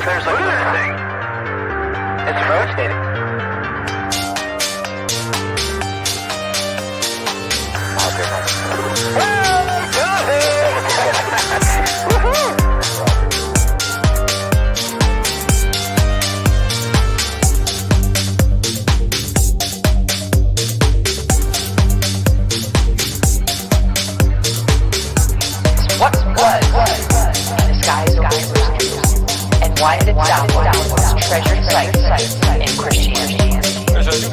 There's a weird thing. It's rotating. What was in the skies over Jerusalem, and why did it sound like those treasured sites in Christianity? There's a new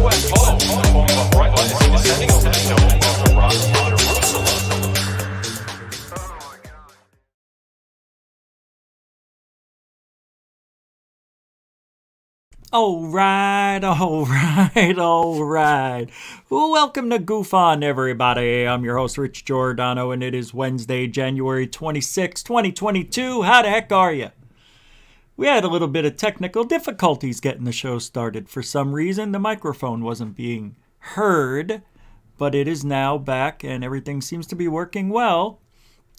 UFO in the form of a bright light is descending over the dome of the rock of Jerusalem. All right. Well, welcome to Goof On, everybody. I'm your host, Rich Giordano, and it is Wednesday, January 26, 2022. How the heck are you? We had a little bit of technical difficulties getting the show started. For some reason, the microphone wasn't being heard, but it is now back, and everything seems to be working well.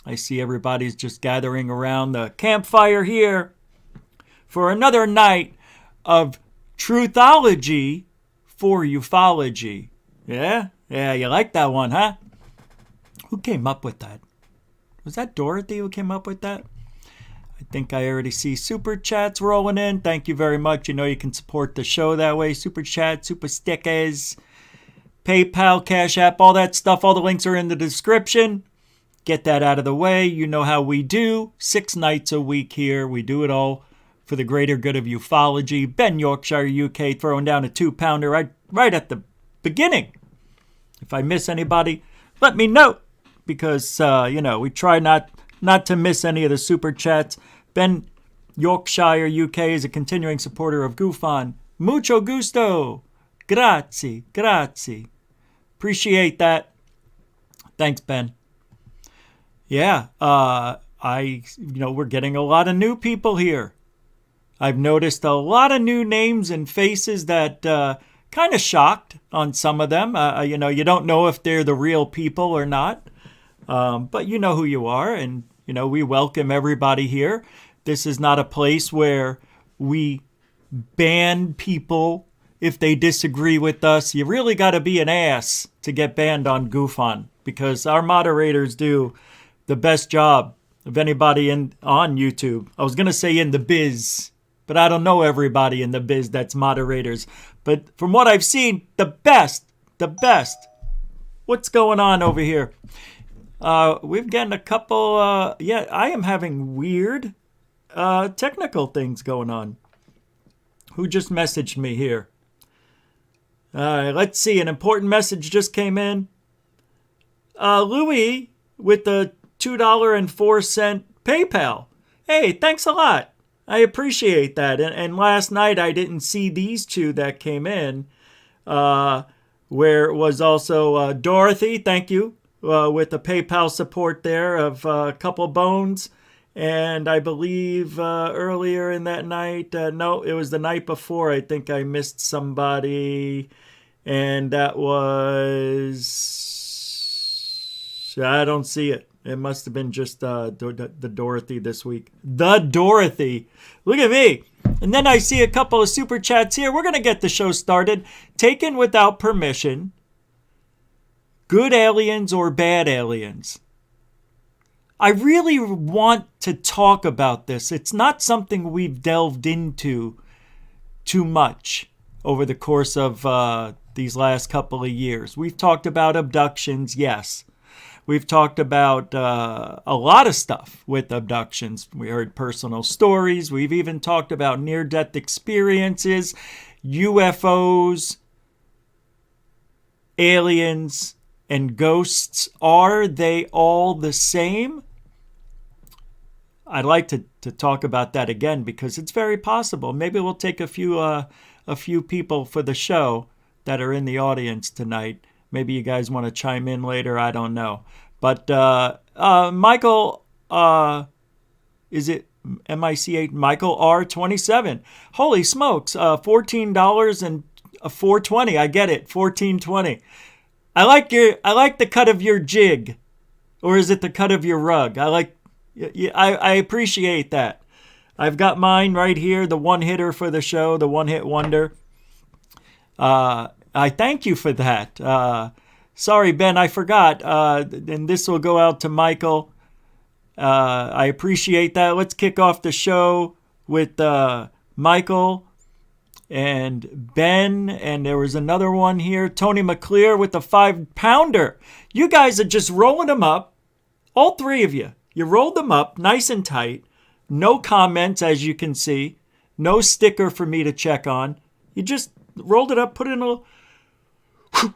I see everybody's just gathering around the campfire here for another night of truthology for ufology. Yeah, you like that one, huh? Who came up with that? Was that Dorothy who came up with that? I think I already see super chats rolling in. Thank you very much. You know you can support the show that way. Super chat, super stickers, PayPal, Cash App, all that stuff. All the links are in the description. Get that out of the way. You know how we do. 6 nights a week here. We do it all for the greater good of ufology. Ben, Yorkshire, UK, throwing down a 2-pounder right at the beginning. If I miss anybody, let me know. Because, we try not to miss any of the super chats. Ben, Yorkshire, UK, is a continuing supporter of Goof On. Mucho gusto. Grazie. Appreciate that. Thanks, Ben. Yeah, we're getting a lot of new people here. I've noticed a lot of new names and faces that kind of shocked on some of them. You don't know if they're the real people or not, but you know who you are, and we welcome everybody here. This is not a place where we ban people if they disagree with us. You really got to be an ass to get banned on Goof On, because our moderators do the best job of anybody on YouTube. I was going to say in the biz, but I don't know everybody in the biz that's moderators. But from what I've seen, the best. What's going on over here? We've gotten a couple, I am having weird technical things going on. Who just messaged me here? Let's see, an important message just came in. Louis with the $2.04 PayPal. Hey, thanks a lot. I appreciate that. And last night I didn't see these two that came in, where it was also Dorothy, thank you, with the PayPal support there of a couple bones. And I believe earlier in that night, no, it was the night before, I think I missed somebody. And that was, I don't see it. It must have been just the Dorothy this week. The Dorothy. Look at me. And then I see a couple of super chats here. We're going to get the show started. Taken without permission. Good aliens or bad aliens? I really want to talk about this. It's not something we've delved into too much over the course of these last couple of years. We've talked about abductions, yes. We've talked about a lot of stuff with abductions. We heard personal stories. We've even talked about near-death experiences, UFOs, aliens, and ghosts. Are they all the same? I'd like to talk about that again because it's very possible. Maybe we'll take a few people for the show that are in the audience tonight Maybe you guys want to chime in later. I don't know. But Michael, is it MIC8? Michael R27. Holy smokes, $14 and $4.20. I get it, $14.20. I like the cut of your jig, or is it the cut of your rug? I appreciate that. I've got mine right here, the one hitter for the show, the one hit wonder. I thank you for that. Sorry, Ben, I forgot. And this will go out to Michael. I appreciate that. Let's kick off the show with Michael and Ben. And there was another one here. Tony McClear with the 5-pounder. You guys are just rolling them up. All three of you. You rolled them up nice and tight. No comments, as you can see. No sticker for me to check on. You just rolled it up, put it in a little... $2,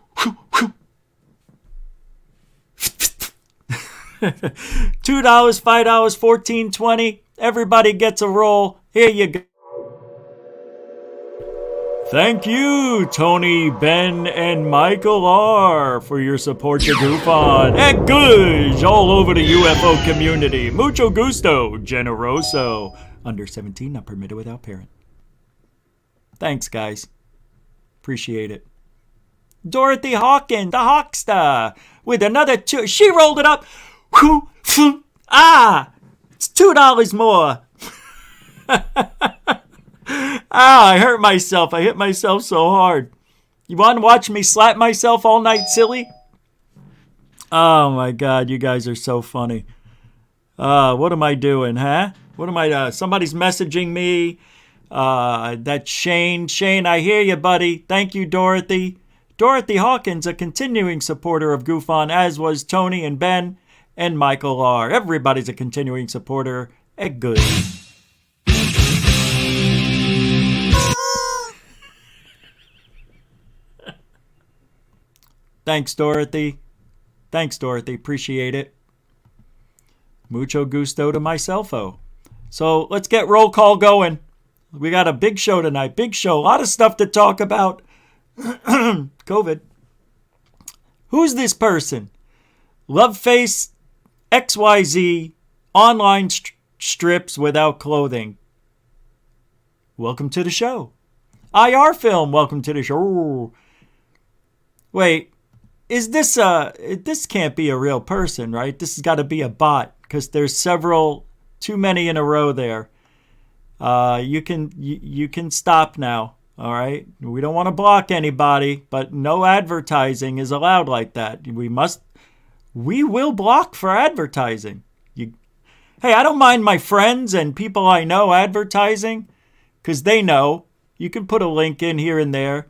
$5, $14.20. Everybody gets a roll. Here you go. Thank you, Tony, Ben, and Michael R. for your support to Goof On. And good all over the UFO community. Mucho gusto, generoso. Under 17, not permitted without parent. Thanks, guys. Appreciate it. Dorothy Hawkins, the Hawkster, with another 2. She rolled it up. It's $2 more. I hurt myself. I hit myself so hard. You want to watch me slap myself all night, silly? Oh my God, you guys are so funny. What am I doing, huh? What am I, somebody's messaging me. That's Shane. Shane, I hear you, buddy. Thank you, Dorothy. Dorothy Hawkins, a continuing supporter of Goof On, as was Tony and Ben and Michael R. Everybody's a continuing supporter at good. Thanks, Dorothy. Thanks, Dorothy. Appreciate it. Mucho gusto to myselfo. So let's get roll call going. We got a big show tonight. Big show. A lot of stuff to talk about. COVID. Who's this person? Loveface XYZ online strips without clothing. Welcome to the show. IR film. Welcome to the show. Wait. Is this this can't be a real person, right? This has got to be a bot because there's too many in a row there. You can stop now. All right. We don't want to block anybody, but no advertising is allowed like that. We will block for advertising. Hey, I don't mind my friends and people I know advertising because they know. You can put a link in here and there.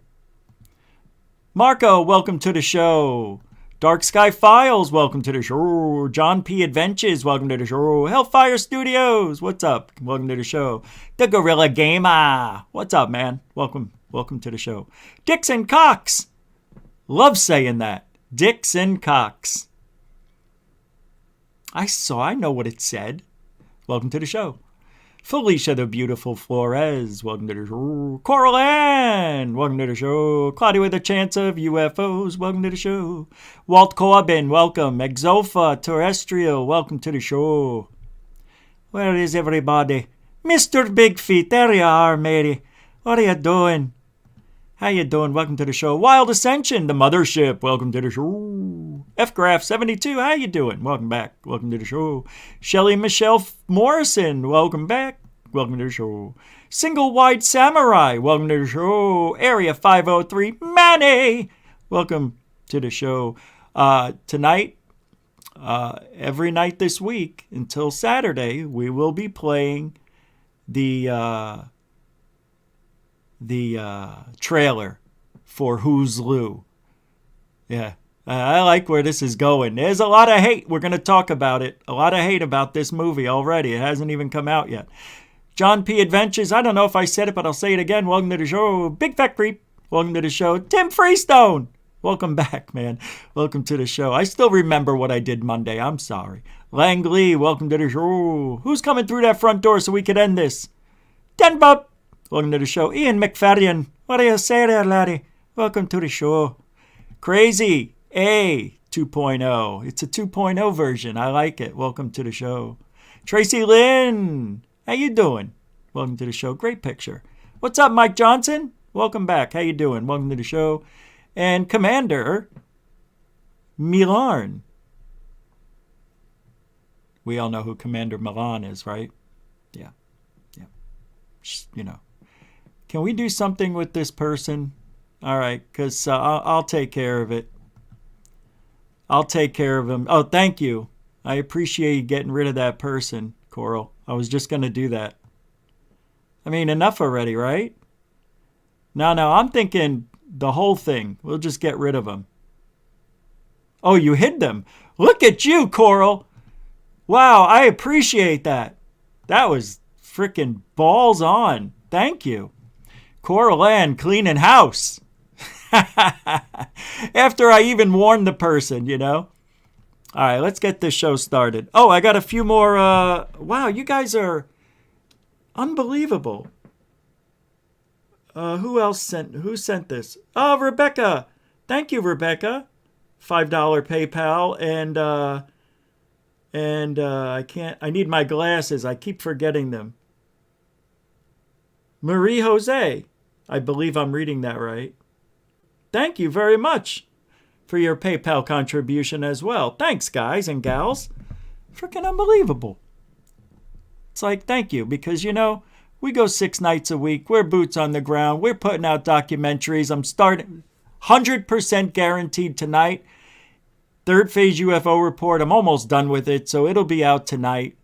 Marco, welcome to the show. Dark Sky Files, welcome to the show. John P. Adventures, welcome to the show. Hellfire Studios, what's up? Welcome to the show. The Gorilla Gamer, what's up, man? Welcome to the show. Dixon Cox, love saying that. Dixon Cox. I know what it said. Welcome to the show. Felicia the Beautiful Flores, welcome to the show. Coral Ann, welcome to the show. Claudia with a Chance of UFOs, welcome to the show. Walt Corbin, welcome. Exofa Terrestrial, welcome to the show. Where is everybody? Mr. Big Feet, there you are, matey. What are you doing? How you doing? Welcome to the show. Wild Ascension, the mothership, welcome to the show. FGraph72, how you doing? Welcome back. Welcome to the show. Shelly Michelle Morrison, welcome back. Welcome to the show. Single Wide Samurai, welcome to the show. Area 503, Manny, welcome to the show. Tonight, every night this week until Saturday, we will be playing the trailer for Who's Lou. Yeah, I like where this is going. There's a lot of hate. We're going to talk about it. A lot of hate about this movie already. It hasn't even come out yet. John P. Adventures. I don't know if I said it, but I'll say it again. Welcome to the show. Big Fat Creep. Welcome to the show. Tim Freestone. Welcome back, man. Welcome to the show. I still remember what I did Monday. I'm sorry. Lang Lee. Welcome to the show. Who's coming through that front door so we could end this? Den Bob. Welcome to the show. Ian McFadden. What do you say there, laddie? Welcome to the show. Crazy. a 2.0. It's a 2.0 version. I like it. Welcome to the show. Tracy Lynn, how you doing? Welcome to the show. Great picture. What's up, Mike Johnson? Welcome back. How you doing? Welcome to the show. And Commander Milan. We all know who Commander Milan is, right? Yeah. You know. Can we do something with this person? All right, because I'll take care of it. I'll take care of him. Oh, thank you. I appreciate you getting rid of that person, Coral. I was just going to do that. I mean, enough already, right? No, I'm thinking the whole thing. We'll just get rid of him. Oh, you hid them. Look at you, Coral. Wow, I appreciate that. That was freaking balls on. Thank you. Coral Ann cleaning house. After I even warned the person, you know. All right, let's get this show started. Oh, I got a few more. Wow, you guys are unbelievable. Who sent this? Oh, Rebecca. Thank you, Rebecca. $5 PayPal and I need my glasses. I keep forgetting them. Marie Jose. I believe I'm reading that right. Thank you very much for your PayPal contribution as well. Thanks, guys and gals. Freaking unbelievable. It's like, thank you, because, you know, we go 6 nights a week. We're boots on the ground. We're putting out documentaries. I'm starting 100% guaranteed tonight. Third Phase UFO Report. I'm almost done with it, so it'll be out tonight.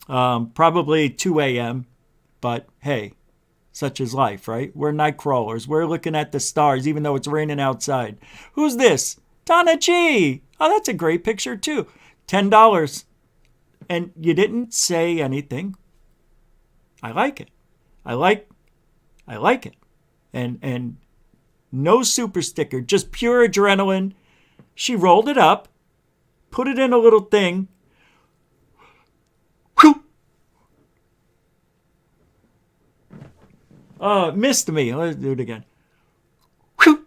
Probably 2 a.m. But, hey, such is life, right? We're night crawlers. We're looking at the stars, even though it's raining outside. Who's this? Donna G. Oh, that's a great picture, too. $10. And you didn't say anything. I like it. I like it. And no super sticker, just pure adrenaline. She rolled it up, put it in a little thing. Whew. Oh, it missed me. Let's do it again. Whew.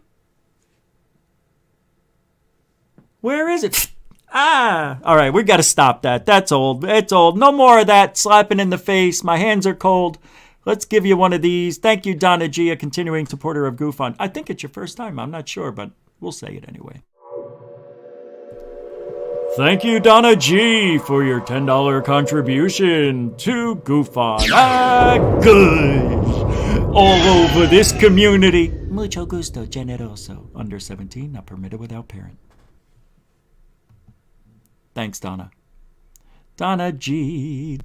Where is it? Ah, all right, we got to stop that. That's old. It's old. No more of that slapping in the face. My hands are cold. Let's give you one of these. Thank you, Donna G, a continuing supporter of GoofOn. I think it's your first time. I'm not sure, but we'll say it anyway. Thank you, Donna G, for your $10 contribution to GoofOn. Ah, good. All over this community. Mucho gusto, generoso. Under 17, not permitted without parent. Thanks, Donna. Donna G.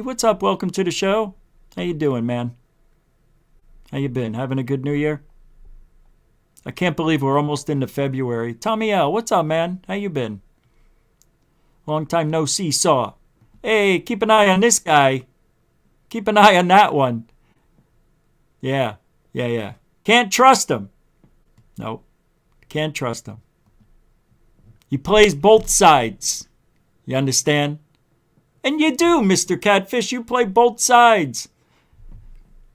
What's up? Welcome to the show. How you doing, man? How you been? Having a good New Year? I can't believe we're almost into February. Tommy L., what's up, man? How you been? Long time no see, saw. Hey, keep an eye on this guy. Keep an eye on that one. Yeah. Can't trust him. Nope. Can't trust him. He plays both sides. You understand? And you do, Mr. Catfish. You play both sides.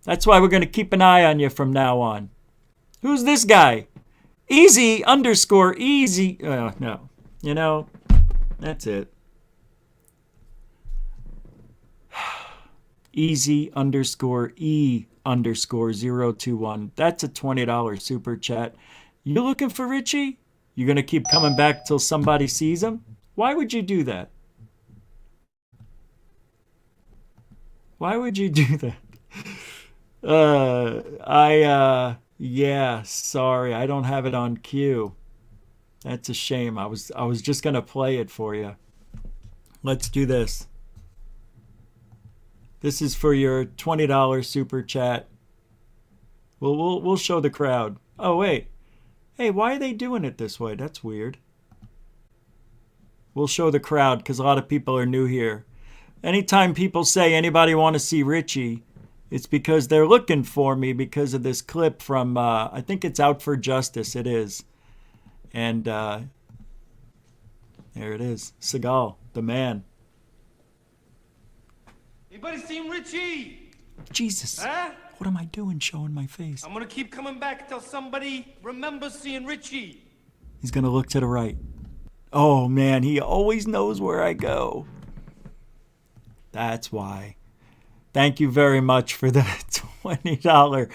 That's why we're going to keep an eye on you from now on. Who's this guy? Easy_easy. No. You know, that's it. Easy_E_021. That's a $20 super chat. You looking for Richie? You going to keep coming back till somebody sees him? Why would you do that? Why would you do that? Yeah, sorry. I don't have it on cue. That's a shame. I was just going to play it for you. Let's do this. This is for your $20 super chat. We'll show the crowd. Oh, wait. Hey, why are they doing it this way? That's weird. We'll show the crowd because a lot of people are new here. Anytime people say anybody want to see Richie, it's because they're looking for me because of this clip from, I think it's Out for Justice. It is. And there it is. Seagal, the man. Anybody seen Richie? Jesus. Huh? What am I doing showing my face? I'm gonna keep coming back till somebody remembers seeing Richie. He's going to look to the right. Oh, man, he always knows where I go. That's why. Thank you very much for the $20.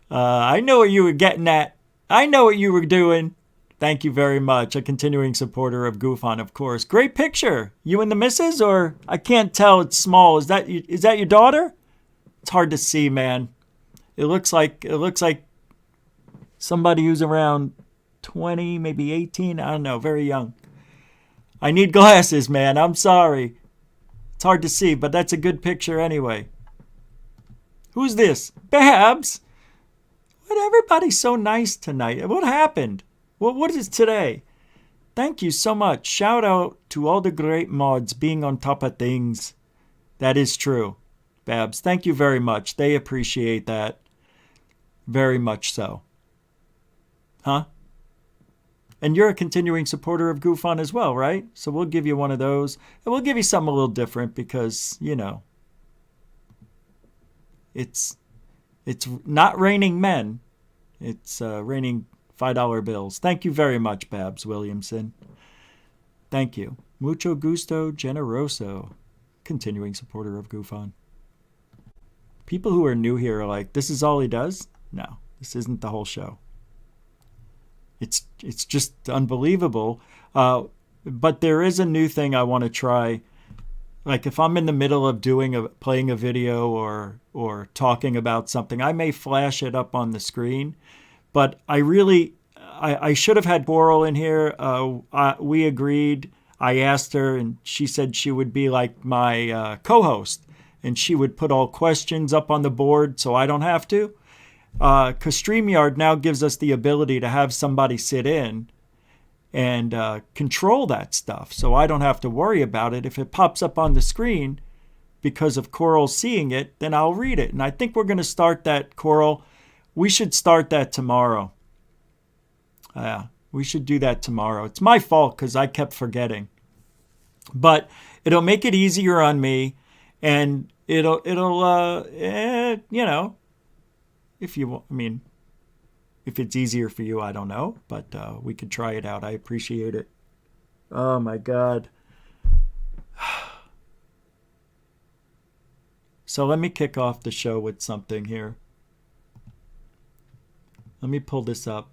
I know what you were getting at. I know what you were doing. Thank you very much. A continuing supporter of Goof On, of course. Great picture. You and the missus, or I can't tell. It's small. Is that your daughter? It's hard to see, man. It looks like somebody who's around 20, maybe 18. I don't know. Very young. I need glasses, man. I'm sorry. It's hard to see, but that's a good picture anyway. Who's this? Babs? What? Everybody's so nice tonight. What happened? What is today? Thank you so much. Shout out to all the great mods being on top of things. That is true. Babs, thank you very much. They appreciate that. Very much so. Huh? And you're a continuing supporter of Goof On as well, right? So we'll give you one of those. And we'll give you something a little different because, you know, it's not raining men. It's raining $5 bills. Thank you very much, Babs Williamson. Thank you. Mucho gusto, generoso. Continuing supporter of Goof On. People who are new here are like, this is all he does? No, this isn't the whole show. It's just unbelievable. But there is a new thing I want to try. Like if I'm in the middle of playing a video or talking about something, I may flash it up on the screen. But I should have had Coral in here. We agreed. I asked her, and she said she would be like my co-host, and she would put all questions up on the board so I don't have to. Because StreamYard now gives us the ability to have somebody sit in and control that stuff, so I don't have to worry about it. If it pops up on the screen because of Coral seeing it, then I'll read it. And I think we're going to start that, Coral. We should start that tomorrow. We should do that tomorrow. It's my fault because I kept forgetting. But it'll make it easier on me, and it'll you know, if you want, I mean, if it's easier for you, I don't know, but we could try it out. I appreciate it. Oh my God. So let me kick off the show with something here. Let me pull this up.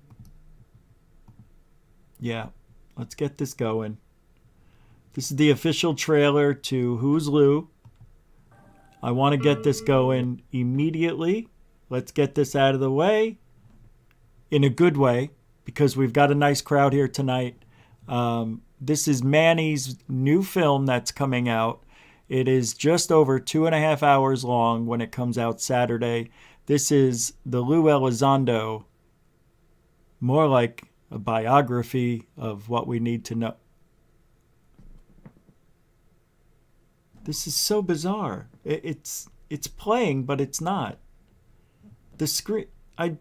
Yeah, let's get this going. This is the official trailer to Who's Lou. I want to get this going immediately. Let's get this out of the way in a good way because we've got a nice crowd here tonight. This is Manny's new film that's coming out. It is just over 2.5 hours long when it comes out Saturday. This is the Lou Elizondo, more like a biography of what we need to know. This is so bizarre. It's playing, but it's not. The screen, I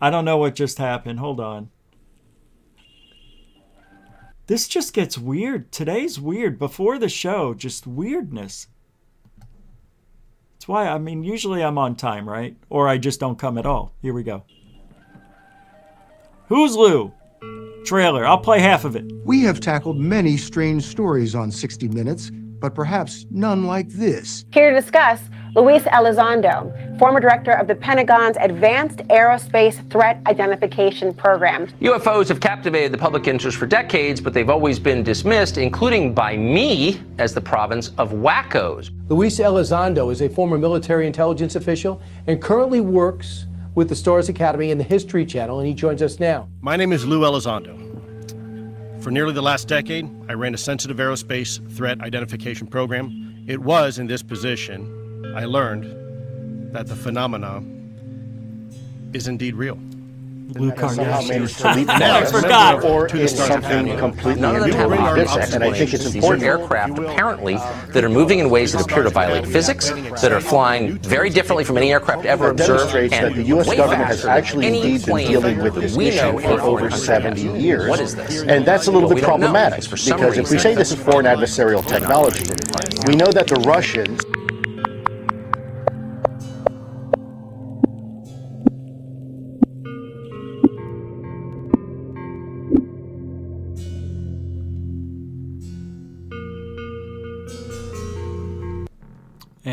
don't know what just happened. Hold on. This just gets weird. Today's weird. Before the show, just weirdness. That's why, I mean, usually I'm on time, right? Or I just don't come at all. Here we go. Who's Lou? Trailer. I'll play half of it. We have tackled many strange stories on 60 Minutes, but perhaps none like this. Here to discuss, Luis Elizondo, former director of the Pentagon's Advanced Aerospace Threat Identification Program. UFOs have captivated the public interest for decades, but they've always been dismissed, including by me, as the province of wackos. Luis Elizondo is a former military intelligence official and currently works with the Stars Academy and the History Channel, and he joins us now. My name is Lou Elizondo. For nearly the last decade, I ran a sensitive aerospace threat identification program. It was in this position I learned that the phenomena is indeed real. Lou Carnation. I forgot. Or is something completely None of them have obvious and I think it's explanations. These important. are aircraft, apparently, that are moving in ways that appear to violate physics, that are flying very differently from any aircraft ever observed, Demonstrates and that the U.S. way government has faster than actually any indeed been plane dealing with this we issue know for in over 400 70 years. years. What is this? And that's a little Well, bit we don't know, problematic, because for some because if we reason, say this is foreign adversarial technology, we know that the Russians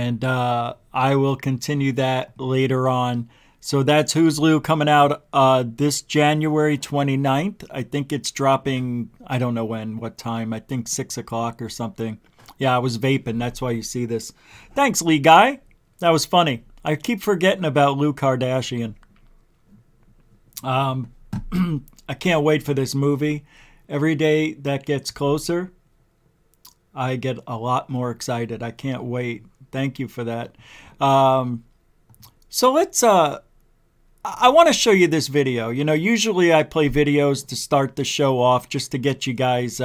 And I will continue that later on. So that's Who's Lou coming out this January 29th. I think it's dropping, I don't know when, what time. I think 6 o'clock or something. Yeah, I was vaping. That's why you see this. Thanks, Lee Guy. That was funny. I keep forgetting about Lou Kardashian. I can't wait for this movie. Every day that gets closer, I get a lot more excited. I can't wait. Thank you for that. So let's... I want to show you this video. You know, usually I play videos to start the show off just to get you guys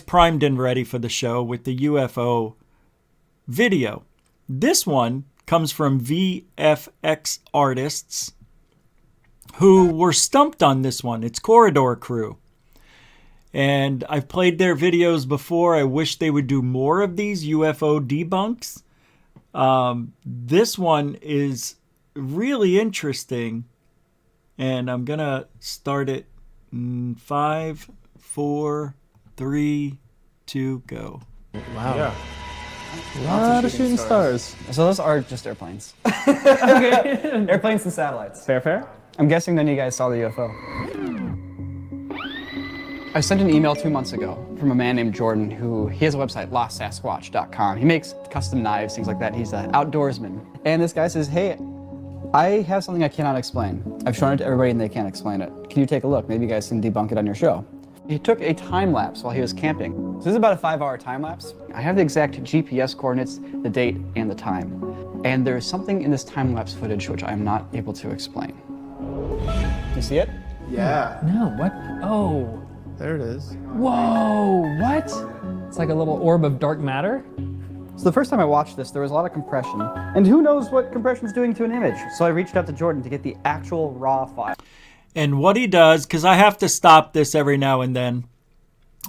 primed and ready for the show with the UFO video. This one comes from VFX Artists, who were stumped on this one. It's Corridor Crew. And I've played their videos before. I wish they would do more of these UFO debunks. This one is really interesting, and I'm gonna start it in 5, 4, 3, 2, go. Wow. Yeah. A lot of shooting stars. So those are just airplanes. Okay. Airplanes and satellites. Fair. I'm guessing none of you guys saw the UFO. I sent an email 2 months ago from a man named Jordan he has a website, LostSasquatch.com. He makes custom knives, things like that. He's an outdoorsman. And this guy says, hey, I have something I cannot explain. I've shown it to everybody and they can't explain it. Can you take a look? Maybe you guys can debunk it on your show. He took a time lapse while he was camping. So this is about a 5-hour time lapse. I have the exact GPS coordinates, the date, and the time. And there's something in this time lapse footage which I'm not able to explain. You see it? Yeah. No, what? Oh. There it is. Whoa, what? It's like a little orb of dark matter? So the first time I watched this, there was a lot of compression. And who knows what compression's doing to an image? So I reached out to Jordan to get the actual raw file. And what he does, because I have to stop this every now and then,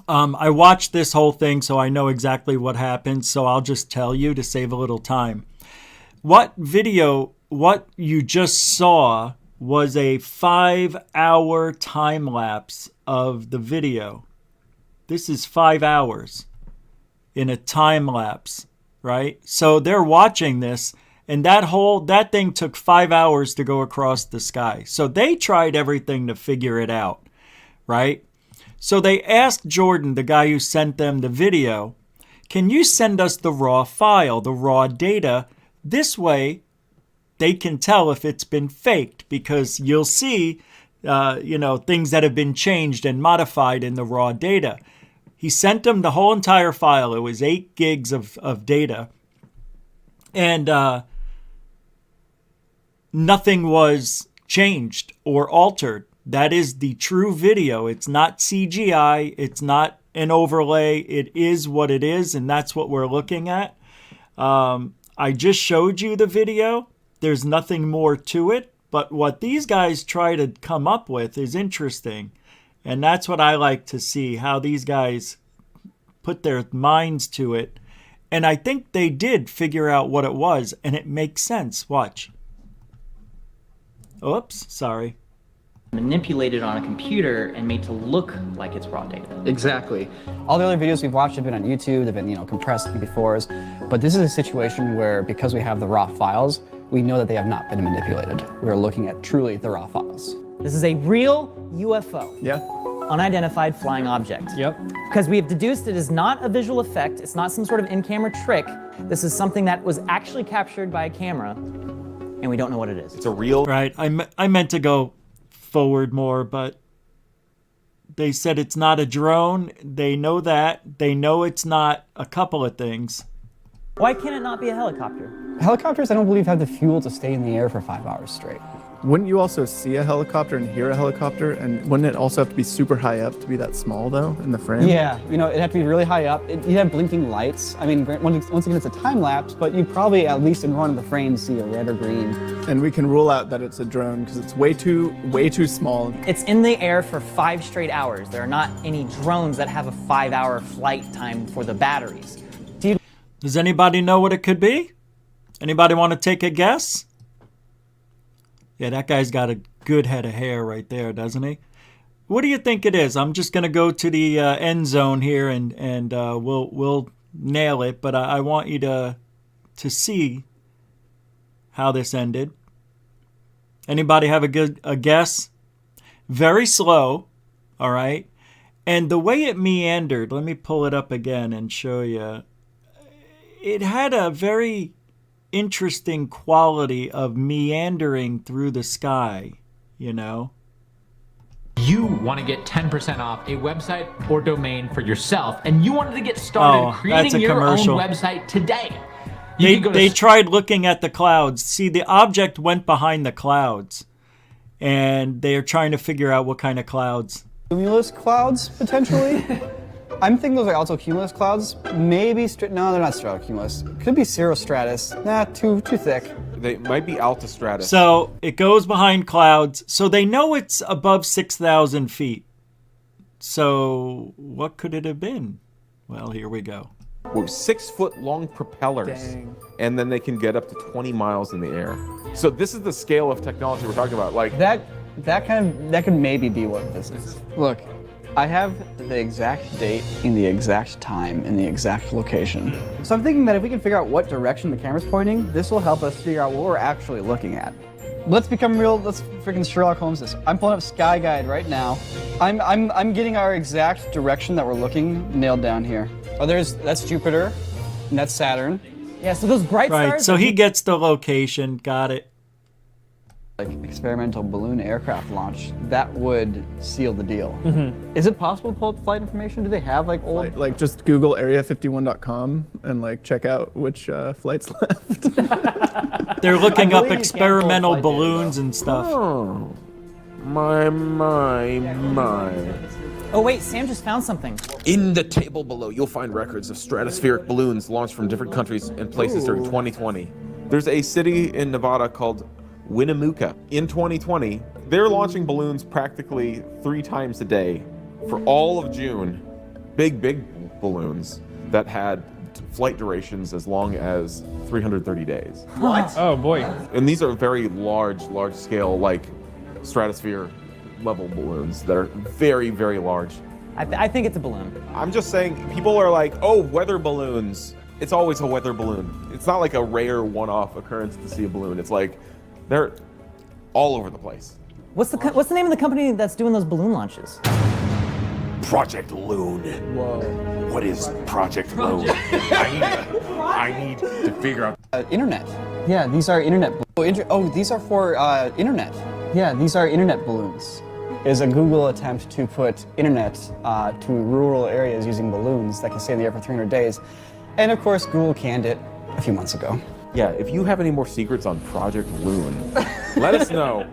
I watched this whole thing so I know exactly what happened, so I'll just tell you to save a little time. What you just saw was a 5-hour time lapse of the video. This is 5 hours in a time lapse, right? So they're watching this, and that thing took 5 hours to go across the sky. So they tried everything to figure it out, right? So they asked Jordan, the guy who sent them the video, can you send us the raw file, the raw data? This way they can tell if it's been faked, because you'll see, things that have been changed and modified in the raw data. He sent them the whole entire file. It was 8 gigs of data. And nothing was changed or altered. That is the true video. It's not CGI. It's not an overlay. It is what it is, and that's what we're looking at. I just showed you the video. There's nothing more to it, but what these guys try to come up with is interesting. And that's what I like to see, how these guys put their minds to it. And I think they did figure out what it was, and it makes sense. Watch. Oops, sorry. Manipulated on a computer and made to look like it's raw data. Exactly. All the other videos we've watched have been on YouTube. They've been, compressed MP4s. But this is a situation where, because we have the raw files, we know that they have not been manipulated. We're looking at truly the raw files. This is a real UFO. Yeah. Unidentified flying object. Yep. Because we have deduced it is not a visual effect. It's not some sort of in-camera trick. This is something that was actually captured by a camera, and we don't know what it is. It's a real... Right. I meant to go forward more, but they said it's not a drone. They know that. They know it's not a couple of things. Why can it not be a helicopter? Helicopters, I don't believe, have the fuel to stay in the air for 5 hours straight. Wouldn't you also see a helicopter and hear a helicopter? And wouldn't it also have to be super high up to be that small, though, in the frame? Yeah, it'd have to be really high up. You'd have blinking lights. I mean, once again, it's a time lapse, but you'd probably, at least in one of the frames, see a red or green. And we can rule out that it's a drone because it's way too small. It's in the air for 5 straight hours. There are not any drones that have a 5-hour flight time for the batteries. Does anybody know what it could be? Anybody want to take a guess? Yeah, that guy's got a good head of hair right there, doesn't he? What do you think it is? I'm just going to go to the end zone here, and we'll nail it, but I want you to see how this ended. Anybody have a guess? Very slow, all right? And the way it meandered, let me pull it up again and show you. It had a very interesting quality of meandering through the sky, you know? You want to get 10% off a website or domain for yourself, and you wanted to get started creating your commercial. own website today. They tried looking at the clouds. See, the object went behind the clouds, and they are trying to figure out what kind of clouds. Cumulus clouds, potentially? I'm thinking those are altocumulus clouds. Maybe, no, they're not stratocumulus. Could be cirrostratus. Nah, too thick. They might be altostratus. So it goes behind clouds. So they know it's above 6,000 feet. So what could it have been? Well, here we go. 6-foot long propellers. Dang. And then they can get up to 20 miles in the air. So this is the scale of technology we're talking about. Like that could maybe be what this is. Look, I have the exact date in the exact time in the exact location. So I'm thinking that if we can figure out what direction the camera's pointing, this will help us figure out what we're actually looking at. Let's freaking Sherlock Holmes this. I'm pulling up Sky Guide right now. I'm getting our exact direction that we're looking nailed down here. Oh, that's Jupiter, and that's Saturn. Yeah, so those bright stars. Right, so he gets the location. Got it. Like experimental balloon aircraft launch, that would seal the deal. Mm-hmm. Is it possible to pull up flight information? Do they have like old? Like just Google area51.com and like check out which flights left. They're looking up experimental balloons and stuff. Oh, my. Oh wait, Sam just found something. In the table below, you'll find records of stratospheric balloons launched from different countries and places during 2020. There's a city in Nevada called Winnemucca. In 2020, they're launching balloons practically 3 times a day for all of June. Big balloons that had flight durations as long as 330 days. What? Oh boy. And these are very large scale, like stratosphere level balloons that are very, very large. I think it's a balloon. I'm just saying, people are like, oh, weather balloons. It's always a weather balloon. It's not like a rare one-off occurrence to see a balloon. It's like, they're all over the place. What's the name of the company that's doing those balloon launches? Project Loon. Whoa. What is Project Loon? I need to figure out. Internet. Yeah, these are internet. These are for internet. Yeah, these are internet balloons. Is a Google attempt to put internet to rural areas using balloons that can stay in the air for 300 days. And of course, Google canned it a few months ago. Yeah, if you have any more secrets on Project Loon, let us know.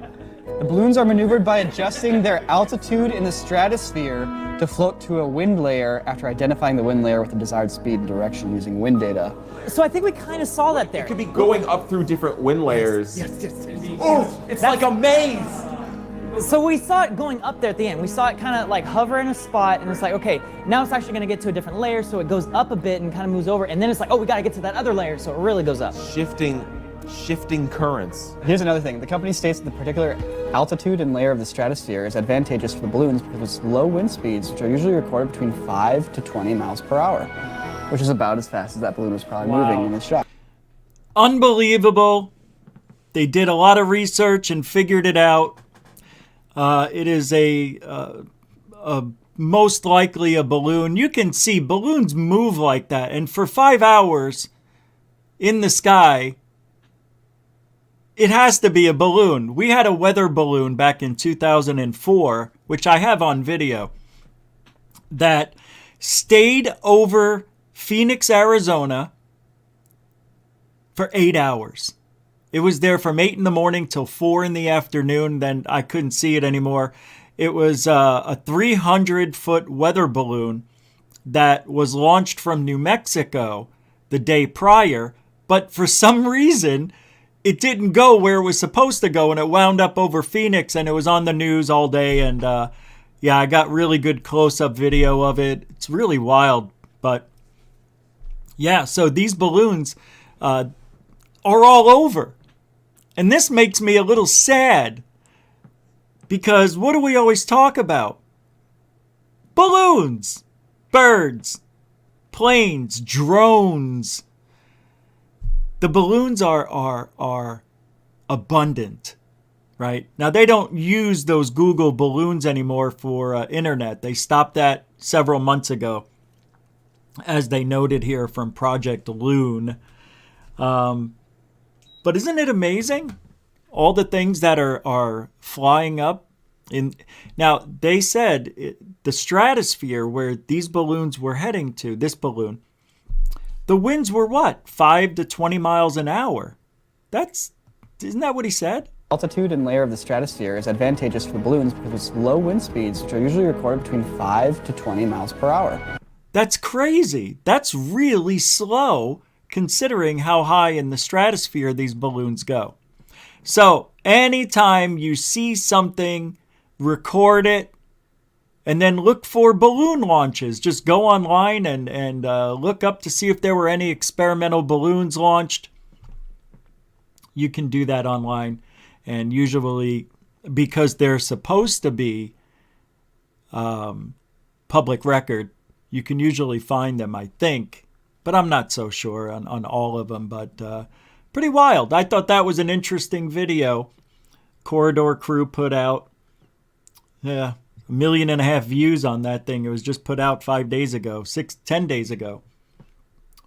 The balloons are maneuvered by adjusting their altitude in the stratosphere to float to a wind layer after identifying the wind layer with the desired speed and direction using wind data. So I think we kind of saw that there. It could be going up through different wind layers. Yes. Oh, it's like a maze. So we saw it going up there at the end. We saw it kind of like hover in a spot, and it's like, okay, now it's actually going to get to a different layer, so it goes up a bit and kind of moves over, and then it's like, oh, we got to get to that other layer, so it really goes up. Shifting currents. Here's another thing. The company states that the particular altitude and layer of the stratosphere is advantageous for the balloons because of its low wind speeds, which are usually recorded between 5 to 20 miles per hour, which is about as fast as that balloon was probably moving in this shot. Unbelievable. They did a lot of research and figured it out. It is a most likely a balloon. You can see balloons move like that. And for 5 hours in the sky, it has to be a balloon. We had a weather balloon back in 2004, which I have on video, that stayed over Phoenix, Arizona for 8 hours. It was there from 8 in the morning till 4 in the afternoon. Then I couldn't see it anymore. It was a 300-foot weather balloon that was launched from New Mexico the day prior. But for some reason, it didn't go where it was supposed to go, and it wound up over Phoenix, and it was on the news all day. And yeah, I got really good close-up video of it. It's really wild. But yeah, so these balloons are all over. And this makes me a little sad, because what do we always talk about? Balloons, birds, planes, drones. The balloons are abundant, right? Now, they don't use those Google balloons anymore for internet. They stopped that several months ago, as they noted here from Project Loon. But isn't it amazing? All the things that are flying up. Now, they said the stratosphere where these balloons were heading to, this balloon, the winds were what? 5 to 20 miles an hour. Isn't that what he said? Altitude and layer of the stratosphere is advantageous for balloons because of its low wind speeds, which are usually recorded between 5 to 20 miles per hour. That's crazy. That's really slow considering how high in the stratosphere these balloons go. So anytime you see something, record it, and then look for balloon launches. Just go online and look up to see if there were any experimental balloons launched. You can do that online. And usually, because they're supposed to be public record, you can usually find them, I think. But I'm not so sure on all of them. But pretty wild. I thought that was an interesting video. Corridor Crew put out. Yeah, 1.5 million views on that thing. It was just put out 5 days ago, 10 days ago.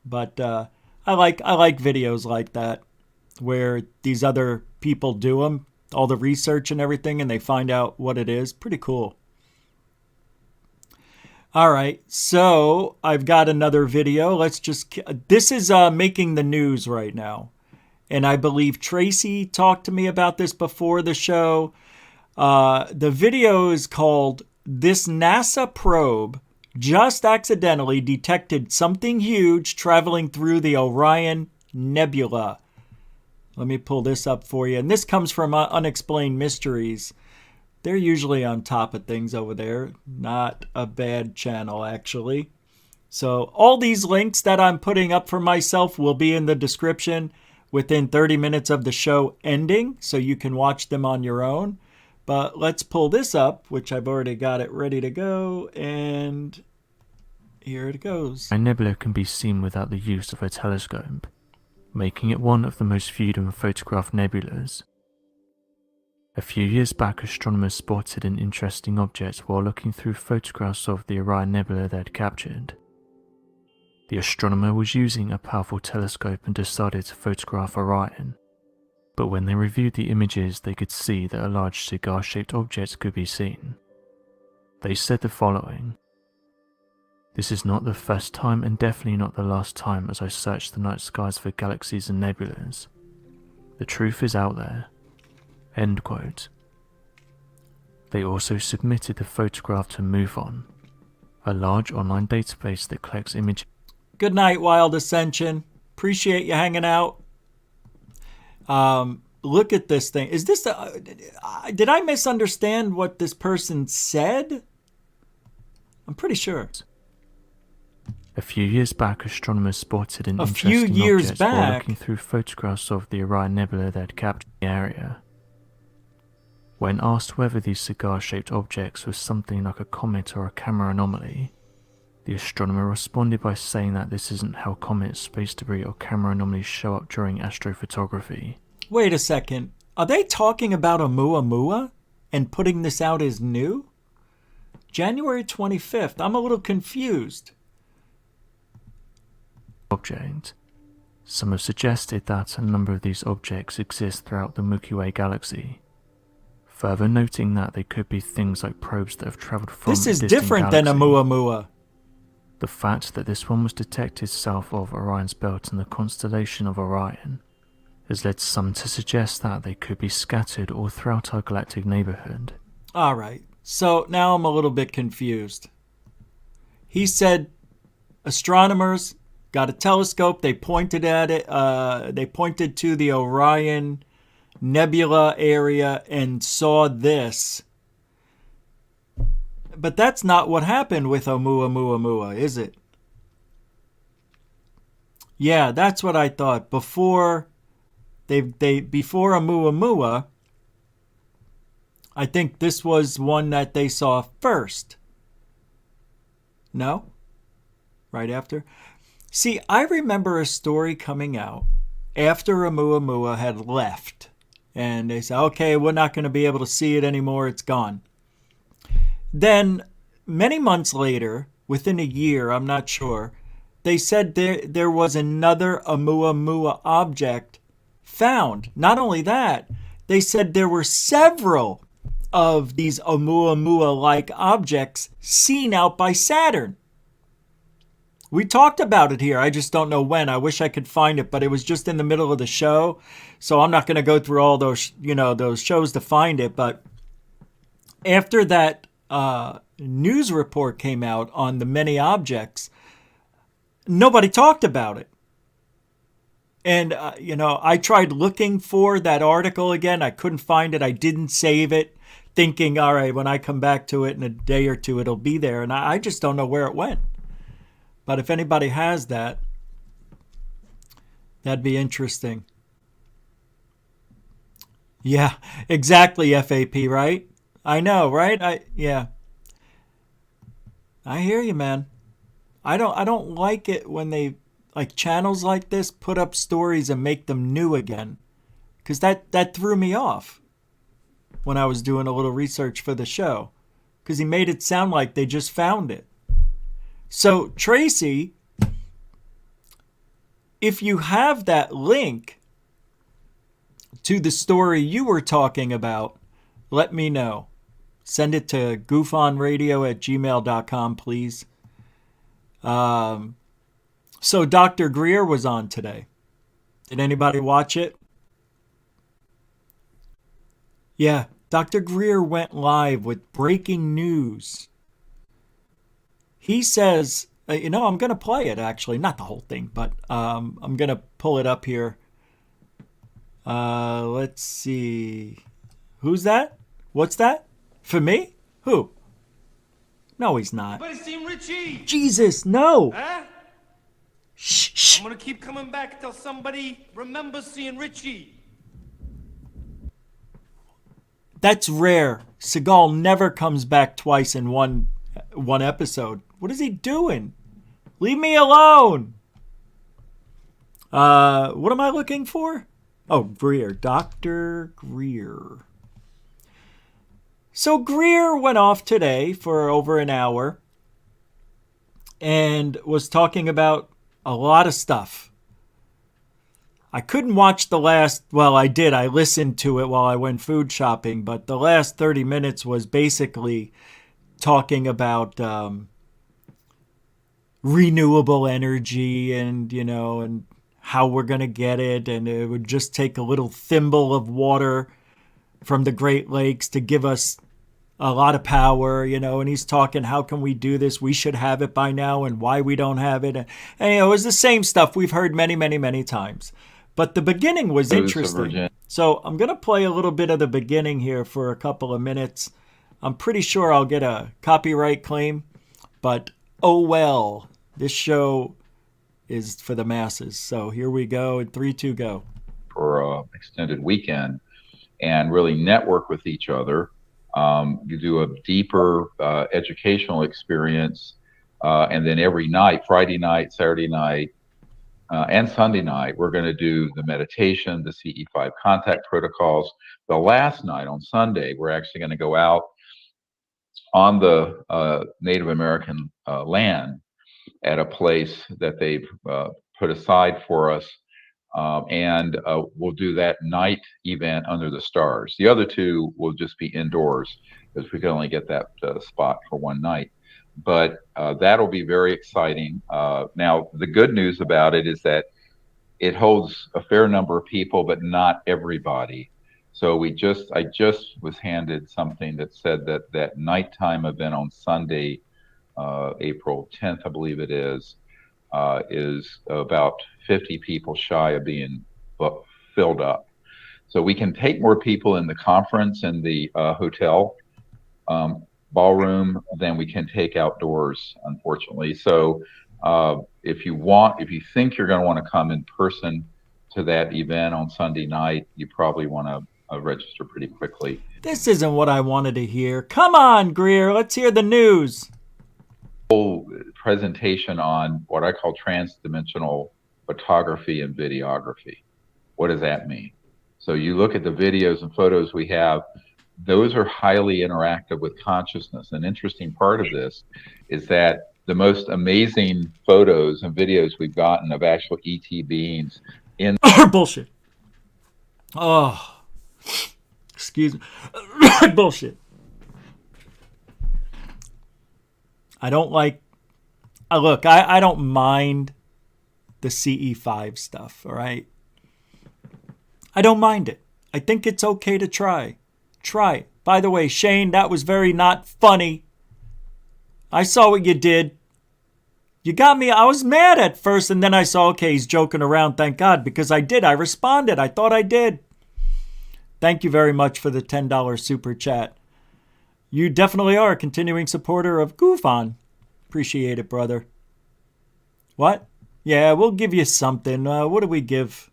But I like videos like that, where these other people do them, all the research and everything, and they find out what it is. Pretty cool. All right, so I've got another video. This is making the news right now. And I believe Tracy talked to me about this before the show. The video is called "This NASA Probe Just Accidentally Detected Something Huge Traveling Through the Orion Nebula." Let me pull this up for you. And this comes from Unexplained Mysteries. They're usually on top of things over there. Not a bad channel, actually. So all these links that I'm putting up for myself will be in the description within 30 minutes of the show ending, so you can watch them on your own. But let's pull this up, which I've already got it ready to go, and here it goes. A nebula can be seen without the use of a telescope, making it one of the most viewed and photographed nebulas. A few years back, astronomers spotted an interesting object while looking through photographs of the Orion Nebula they had captured. The astronomer was using a powerful telescope and decided to photograph Orion, but when they reviewed the images they could see that a large cigar-shaped object could be seen. They said the following: "This is not the first time and definitely not the last time as I searched the night skies for galaxies and nebulas. The truth is out there." End quote. They also submitted the photograph to MoveOn, a large online database that collects images. Good night, Wild Ascension. Appreciate you hanging out. Look at this thing. Is this did I misunderstand what this person said? I'm pretty sure. A few years back, astronomers spotted an interesting object while looking through photographs of the Orion Nebula they had captured in the area. When asked whether these cigar-shaped objects were something like a comet or a camera anomaly, the astronomer responded by saying that this isn't how comets, space debris or camera anomalies show up during astrophotography. Wait a second. Are they talking about Oumuamua and putting this out as new? January 25th. I'm a little confused. Object. Some have suggested that a number of these objects exist throughout the Milky Way galaxy, further noting that they could be things like probes that have travelled from This is different than Oumuamua. The fact that this one was detected south of Orion's belt in the constellation of Orion has led some to suggest that they could be scattered all throughout our galactic neighbourhood. Alright, so now I'm a little bit confused. He said astronomers got a telescope, they pointed at it, they pointed to the Orion Nebula area and saw this. But that's not what happened with Oumuamua, is it? Yeah, that's what I thought. Before before Oumuamua, I think this was one that they saw first. No? right after. See, I remember a story coming out after Oumuamua had left. And they said, okay, we're not going to be able to see it anymore. It's gone. Then, many months later, within a year, I'm not sure, they said there was another Oumuamua object found. Not only that, they said there were several of these Oumuamua-like objects seen out by Saturn. We talked about it here. I just don't know when. I wish I could find it, but it was just in the middle of the show. So I'm not going to go through all those, those shows to find it. But after that news report came out on the many objects, nobody talked about it. And, I tried looking for that article again. I couldn't find it. I didn't save it, thinking, all right, when I come back to it in a day or two, it'll be there. And I just don't know where it went. But if anybody has that, that'd be interesting. Yeah, exactly, FAP, right? I know, right? I hear you, man. I don't like it when they, like, channels like this put up stories and make them new again. Because that threw me off when I was doing a little research for the show. Because he made it sound like they just found it. So, Tracy, if you have that link to the story you were talking about, let me know. Send it to goofonradio@gmail.com, please. So, Dr. Greer was on today. Did anybody watch it? Yeah, Dr. Greer went live with breaking news. He says, I'm going to play it, actually. Not the whole thing, but I'm going to pull it up here. Let's see. Who's that? What's that? For me? Who? No, he's not. Anybody seen Richie? Jesus, no. Huh? Shh. I'm going to keep coming back till somebody remembers seeing Richie. That's rare. Seagal never comes back twice in one episode. What is he doing? Leave me alone. What am I looking for? Oh, Greer. Dr. Greer. So Greer went off today for over an hour and was talking about a lot of stuff. I couldn't watch I did. I listened to it while I went food shopping, but the last 30 minutes was basically talking about renewable energy and how we're going to get it. And it would just take a little thimble of water from the Great Lakes to give us a lot of power, and he's talking, how can we do this? We should have it by now, and why we don't have it. And it was the same stuff we've heard many, many, many times. But the beginning was interesting. So I'm going to play a little bit of the beginning here for a couple of minutes. I'm pretty sure I'll get a copyright claim, but oh well. This show is for the masses. So here we go. 3, 2, go. For an extended weekend and really network with each other. You do a deeper educational experience, and then every night, Friday night, Saturday night, and Sunday night, we're going to do the meditation, the CE5 contact protocols. The last night on Sunday, we're actually going to go out on the Native American land at a place that they've put aside for us. And we'll do that night event under the stars. The other two will just be indoors because we can only get that spot for one night. But that'll be very exciting. Now, the good news about it is that it holds a fair number of people, but not everybody. So I just was handed something that said that nighttime event on Sunday, April 10th, I believe it is about 50 people shy of being filled up. So we can take more people in the conference and the hotel ballroom than we can take outdoors, unfortunately. So if you think you're going to want to come in person to that event on Sunday night, you probably want to register pretty quickly. This isn't what I wanted to hear. Come on, Greer, let's hear the news. whole presentation on what I call transdimensional photography and videography. What does that mean? So you look at the videos and photos we have, those are highly interactive with consciousness. An interesting part of this is that the most amazing photos and videos we've gotten of actual ET beings in bullshit. Oh, excuse me. Bullshit. I don't like. Look, I don't mind the CE5 stuff. All right. I don't mind it. I think it's okay to try. Try. By the way, Shane, that was very not funny. I saw what you did. You got me. I was mad at first, and then I saw, okay, he's joking around. Thank God, because I did. I responded. I thought I did. Thank you very much for the $10 super chat. You definitely are a continuing supporter of Goof On. Appreciate it, brother. What? Yeah, we'll give you something. What do we give?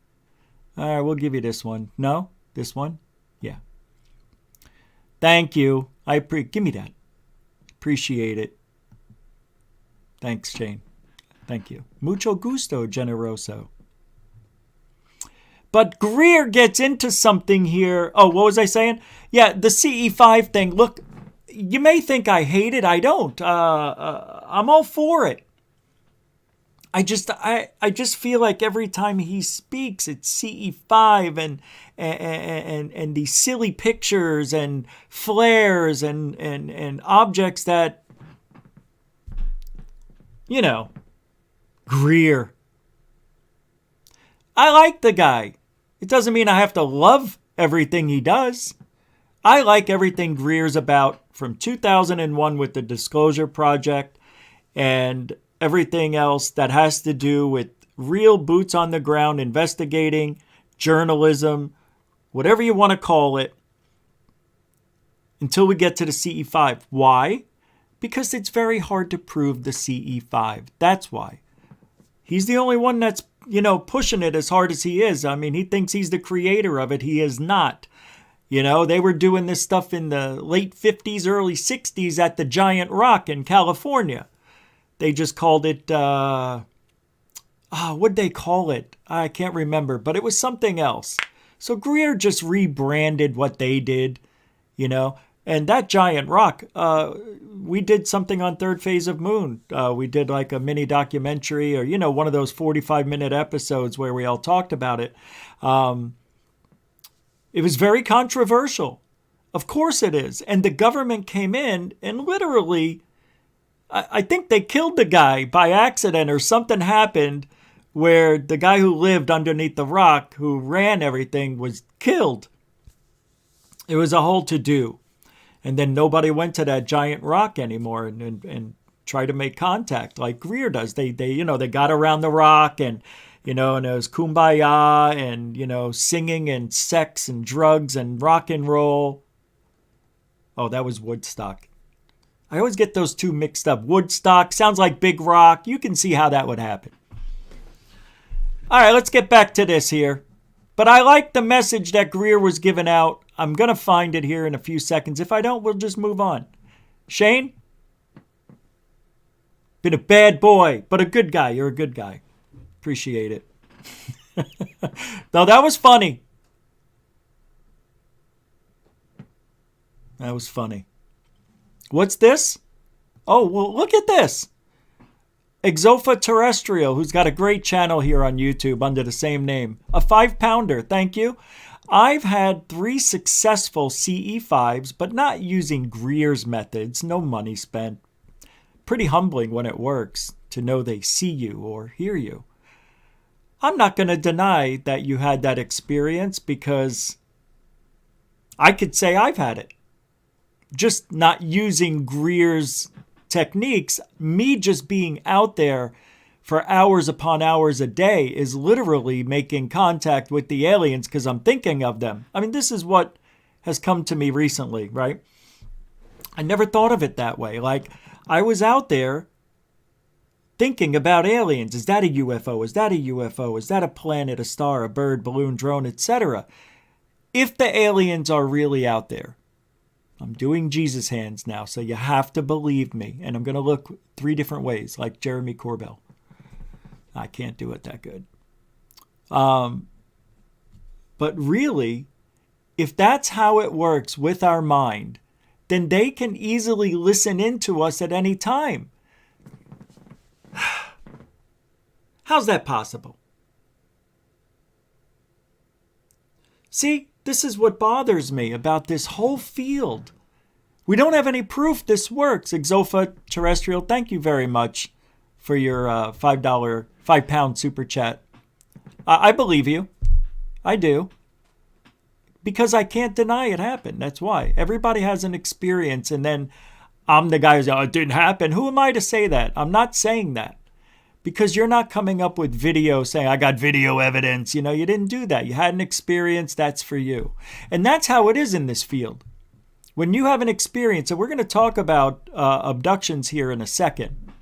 All right, we'll give you this one. No? This one? Yeah. Thank you. Give me that. Appreciate it. Thanks, Shane. Thank you. Mucho gusto, generoso. But Greer gets into something here. Oh, what was I saying? Yeah, the CE5 thing. Look, you may think I hate it. I don't. I'm all for it. I just feel like every time he speaks, it's CE5 and these silly pictures and flares and objects that, you know, Greer. I like the guy. It doesn't mean I have to love everything he does. I like everything Greer's about from 2001 with the Disclosure Project and everything else that has to do with real boots on the ground investigating, journalism, whatever you want to call it, until we get to the CE5. Why? Because it's very hard to prove the CE5. That's why. He's the only one that's, pushing it as hard as he is. I mean, he thinks he's the creator of it. He is not. They were doing this stuff in the late 50s, early 60s at the Giant Rock in California. They just called it, what'd they call it? I can't remember, but it was something else. So Greer just rebranded what they did, And that Giant Rock, we did something on Third Phase of Moon. We did like a mini documentary or, one of those 45-minute episodes where we all talked about it. It was very controversial. Of course it is. And the government came in and literally, I think they killed the guy by accident or something happened where the guy who lived underneath the rock, who ran everything, was killed. It was a whole to-do. And then nobody went to that Giant Rock anymore and tried to make contact like Greer does. They got around the rock and, and it was kumbaya and, singing and sex and drugs and rock and roll. Oh, that was Woodstock. I always get those two mixed up. Woodstock sounds like Big Rock. You can see how that would happen. All right, let's get back to this here. But I like the message that Greer was giving out. I'm going to find it here in a few seconds. If I don't, we'll just move on. Shane? Been a bad boy, but a good guy. You're a good guy. Appreciate it. No, that was funny. That was funny. What's this? Oh, well, look at this. Exopha Terrestrial, who's got a great channel here on YouTube under the same name. A 5-pounder, thank you. I've had 3 successful CE5s, but not using Greer's methods. No money spent. Pretty humbling when it works to know they see you or hear you. I'm not going to deny that you had that experience because I could say I've had it. Just not using Greer's techniques, me just being out there for hours upon hours a day is literally making contact with the aliens because I'm thinking of them. I mean, this is what has come to me recently, right? I never thought of it that way. Like, I was out there thinking about aliens. Is that a UFO? Is that a UFO? Is that a planet, a star, a bird, balloon, drone, etc.? If the aliens are really out there, I'm doing Jesus hands now, so you have to believe me. And I'm going to look 3 different ways, like Jeremy Corbell. I can't do it that good. But really, if that's how it works with our mind, then they can easily listen into us at any time. How's that possible? See, this is what bothers me about this whole field. We don't have any proof this works. Exofa Terrestrial, thank you very much for your £5 super chat. I believe you. I do. Because I can't deny it happened. That's why. Everybody has an experience, and then I'm the guy who's, oh, it didn't happen. Who am I to say that? I'm not saying that. Because you're not coming up with video saying, I got video evidence. You know, you didn't do that. You had an experience. That's for you. And that's how it is in this field. When you have an experience, and we're going to talk about abductions here in a second.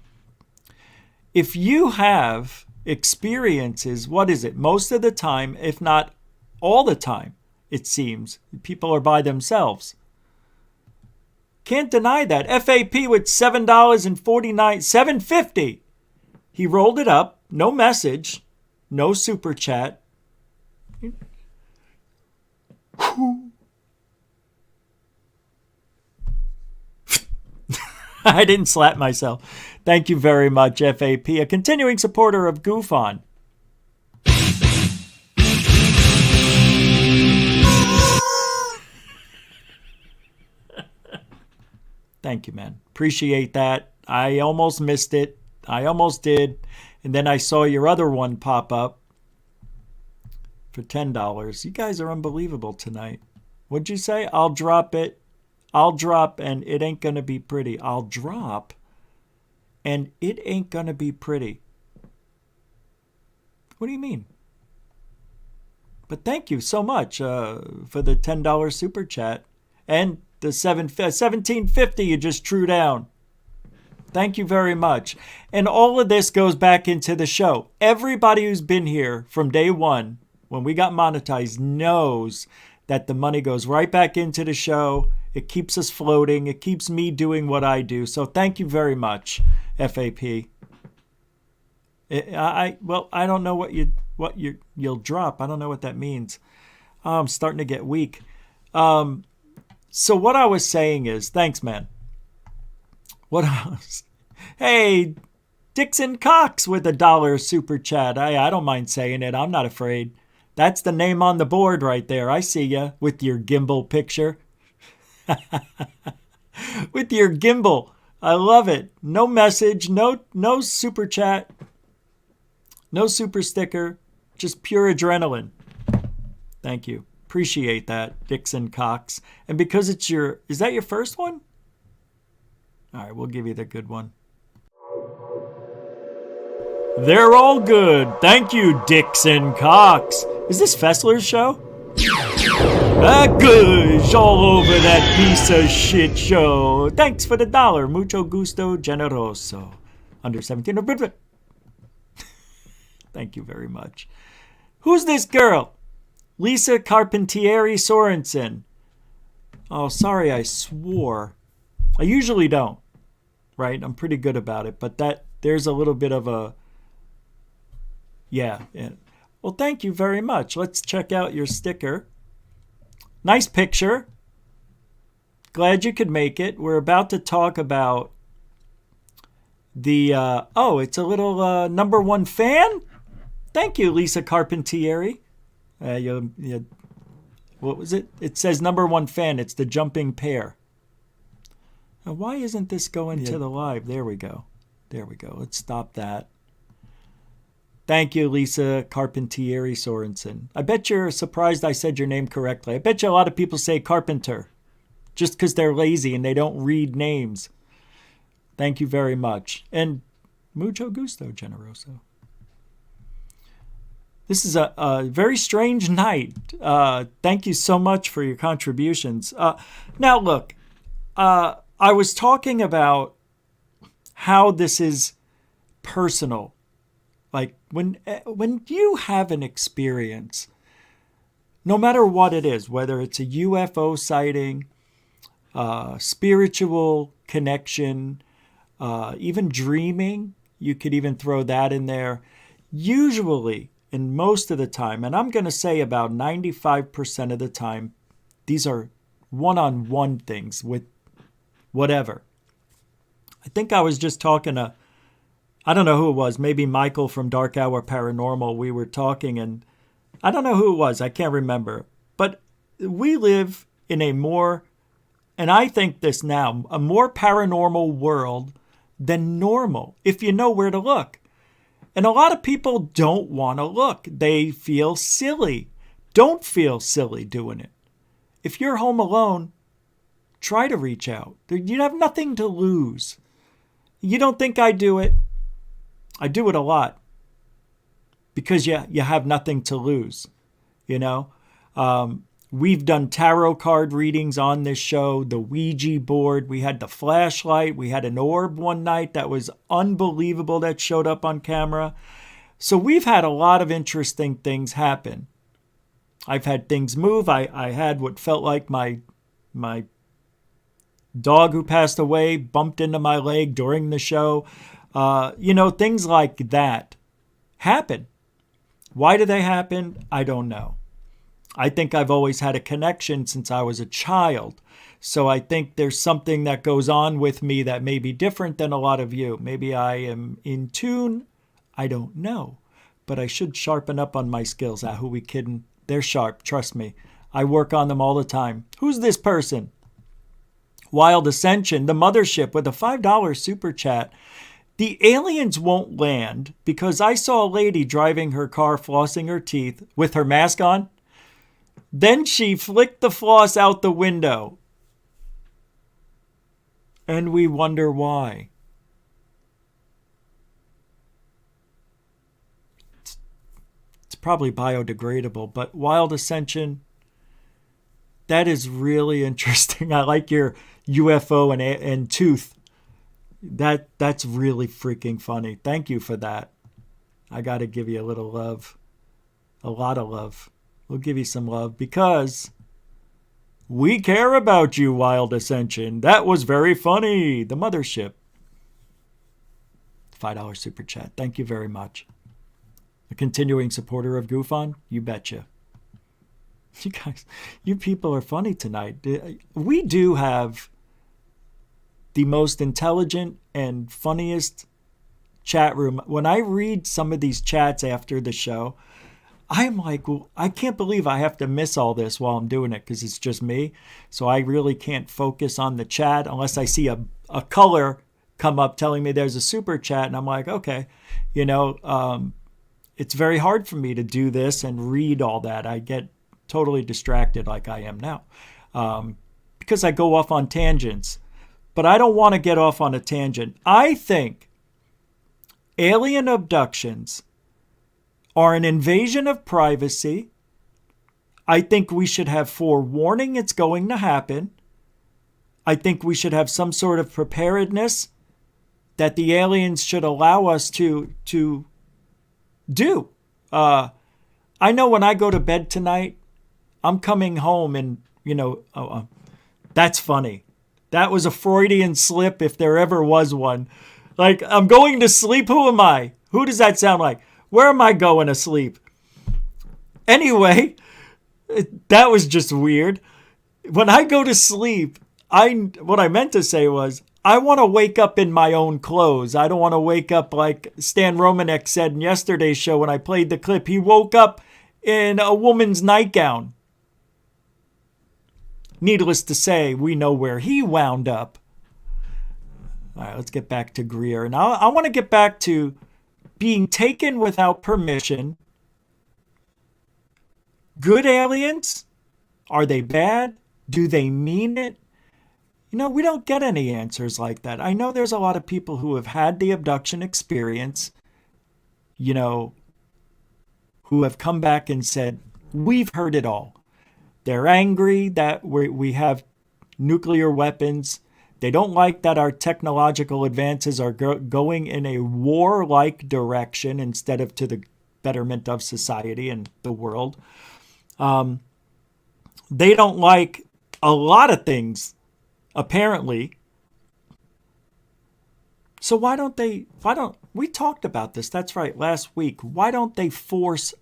If you have experiences, what is it? Most of the time, if not all the time, it seems, people are by themselves. Can't deny that. FAP with $7.49, $7.50. He rolled it up, no message, no super chat. I didn't slap myself. Thank you very much, FAP, a continuing supporter of Goof On. Thank you, man. Appreciate that. I almost missed it. I almost did. And then I saw your other one pop up for $10. You guys are unbelievable tonight. What'd you say? I'll drop it. I'll drop and it ain't going to be pretty. I'll drop and it ain't going to be pretty. What do you mean? But thank you so much for the $10 super chat and the $17.50 you just threw down. Thank you very much. And all of this goes back into the show. Everybody who's been here from day one, when we got monetized, knows that the money goes right back into the show. It keeps us floating. It keeps me doing what I do. So thank you very much, FAP. I don't know what you'll drop. I don't know what that means. I'm starting to get weak. So what I was saying is, thanks, man. Hey, Dixon Cox with $1 super chat. I don't mind saying it. I'm not afraid. That's the name on the board right there. I see ya with your gimbal picture. With your gimbal. I love it. No message, no super chat, no super sticker, just pure adrenaline. Thank you. Appreciate that, Dixon Cox. And because it's is that your first one? All right, we'll give you the good one. They're all good. Thank you, Dixon Cox. Is this Fessler's show? Gush all over that piece of shit show. Thanks for the $1. Mucho gusto, generoso. Under 17. Thank you very much. Who's this girl? Lisa Carpentieri Sorensen. Oh, sorry, I swore. I usually don't, right? I'm pretty good about it, but there's a little bit of a... Yeah. Well, thank you very much. Let's check out your sticker. Nice picture. Glad you could make it. We're about to talk about the... it's a little #1 fan? Thank you, Lisa Carpentieri. What was it? It says #1 fan. It's the jumping pair. Now, why isn't this going to the live? There we go. Let's stop that. Thank you, Lisa Carpentieri Sorensen. I bet you're surprised I said your name correctly. I bet you a lot of people say Carpenter just because they're lazy and they don't read names. Thank you very much. And mucho gusto, generoso. This is a very strange night. Thank you so much for your contributions. Now, look, I was talking about how this is personal. Like, when you have an experience, no matter what it is, whether it's a UFO sighting, spiritual connection, even dreaming. You could even throw that in there. Usually, and most of the time, and I'm going to say about 95% of the time, these are one-on-one things with whatever. I think I was just talking to, I don't know who it was, maybe Michael from Dark Hour Paranormal. We were talking, and I don't know who it was. I can't remember. But we live in a more, and I think this now, a more paranormal world than normal, if you know where to look. And a lot of people don't want to look. They feel silly. Don't feel silly doing it. If you're home alone, try to reach out. You have nothing to lose. You don't think I do it? I do it a lot. Because you have nothing to lose. You know? We've done tarot card readings on this show, the Ouija board. We had the flashlight. We had an orb one night that was unbelievable that showed up on camera. So we've had a lot of interesting things happen. I've had things move. I had what felt like my dog who passed away bumped into my leg during the show. Things like that happen. Why do they happen? I don't know. I think I've always had a connection since I was a child. So I think there's something that goes on with me that may be different than a lot of you. Maybe I am in tune. I don't know. But I should sharpen up on my skills. Who we kidding? They're sharp. Trust me. I work on them all the time. Who's this person? Wild Ascension, the mothership, with a $5 super chat. The aliens won't land because I saw a lady driving her car flossing her teeth with her mask on. Then she flicked the floss out the window. And we wonder why. It's probably biodegradable, but Wild Ascension, that is really interesting. I like your UFO and tooth. That's really freaking funny. Thank you for that. I got to give you a little love. A lot of love. We'll give you some love because we care about you, Wild Ascension. That was very funny. The mothership. $5 super chat. Thank you very much. A continuing supporter of Goof On? You betcha. You guys, you people are funny tonight. We do have the most intelligent and funniest chat room. When I read some of these chats after the show, I'm like, well, I can't believe I have to miss all this while I'm doing it because it's just me. So I really can't focus on the chat unless I see a color come up telling me there's a super chat. And I'm like, okay, it's very hard for me to do this and read all that. I get totally distracted like I am now because I go off on tangents. But I don't want to get off on a tangent. I think alien abductions are an invasion of privacy. I think we should have forewarning it's going to happen. I think we should have some sort of preparedness that the aliens should allow us to do. I know when I go to bed tonight, I'm coming home and, that's funny. That was a Freudian slip if there ever was one. Like, I'm going to sleep. Who am I? Who does that sound like? Where am I going to sleep? Anyway, that was just weird. When I go to sleep, what I meant to say was, I want to wake up in my own clothes. I don't want to wake up like Stan Romanek said in yesterday's show when I played the clip. He woke up in a woman's nightgown. Needless to say, we know where he wound up. All right, let's get back to Greer. And I want to get back to being taken without permission. Good aliens? Are they bad? Do they mean it? We don't get any answers like that. I know there's a lot of people who have had the abduction experience, who have come back and said, we've heard it all. They're angry that we have nuclear weapons. They don't like that our technological advances are going in a war-like direction instead of to the betterment of society and the world. They don't like a lot of things apparently. So why don't we talked about this, that's right, last week. Why don't they force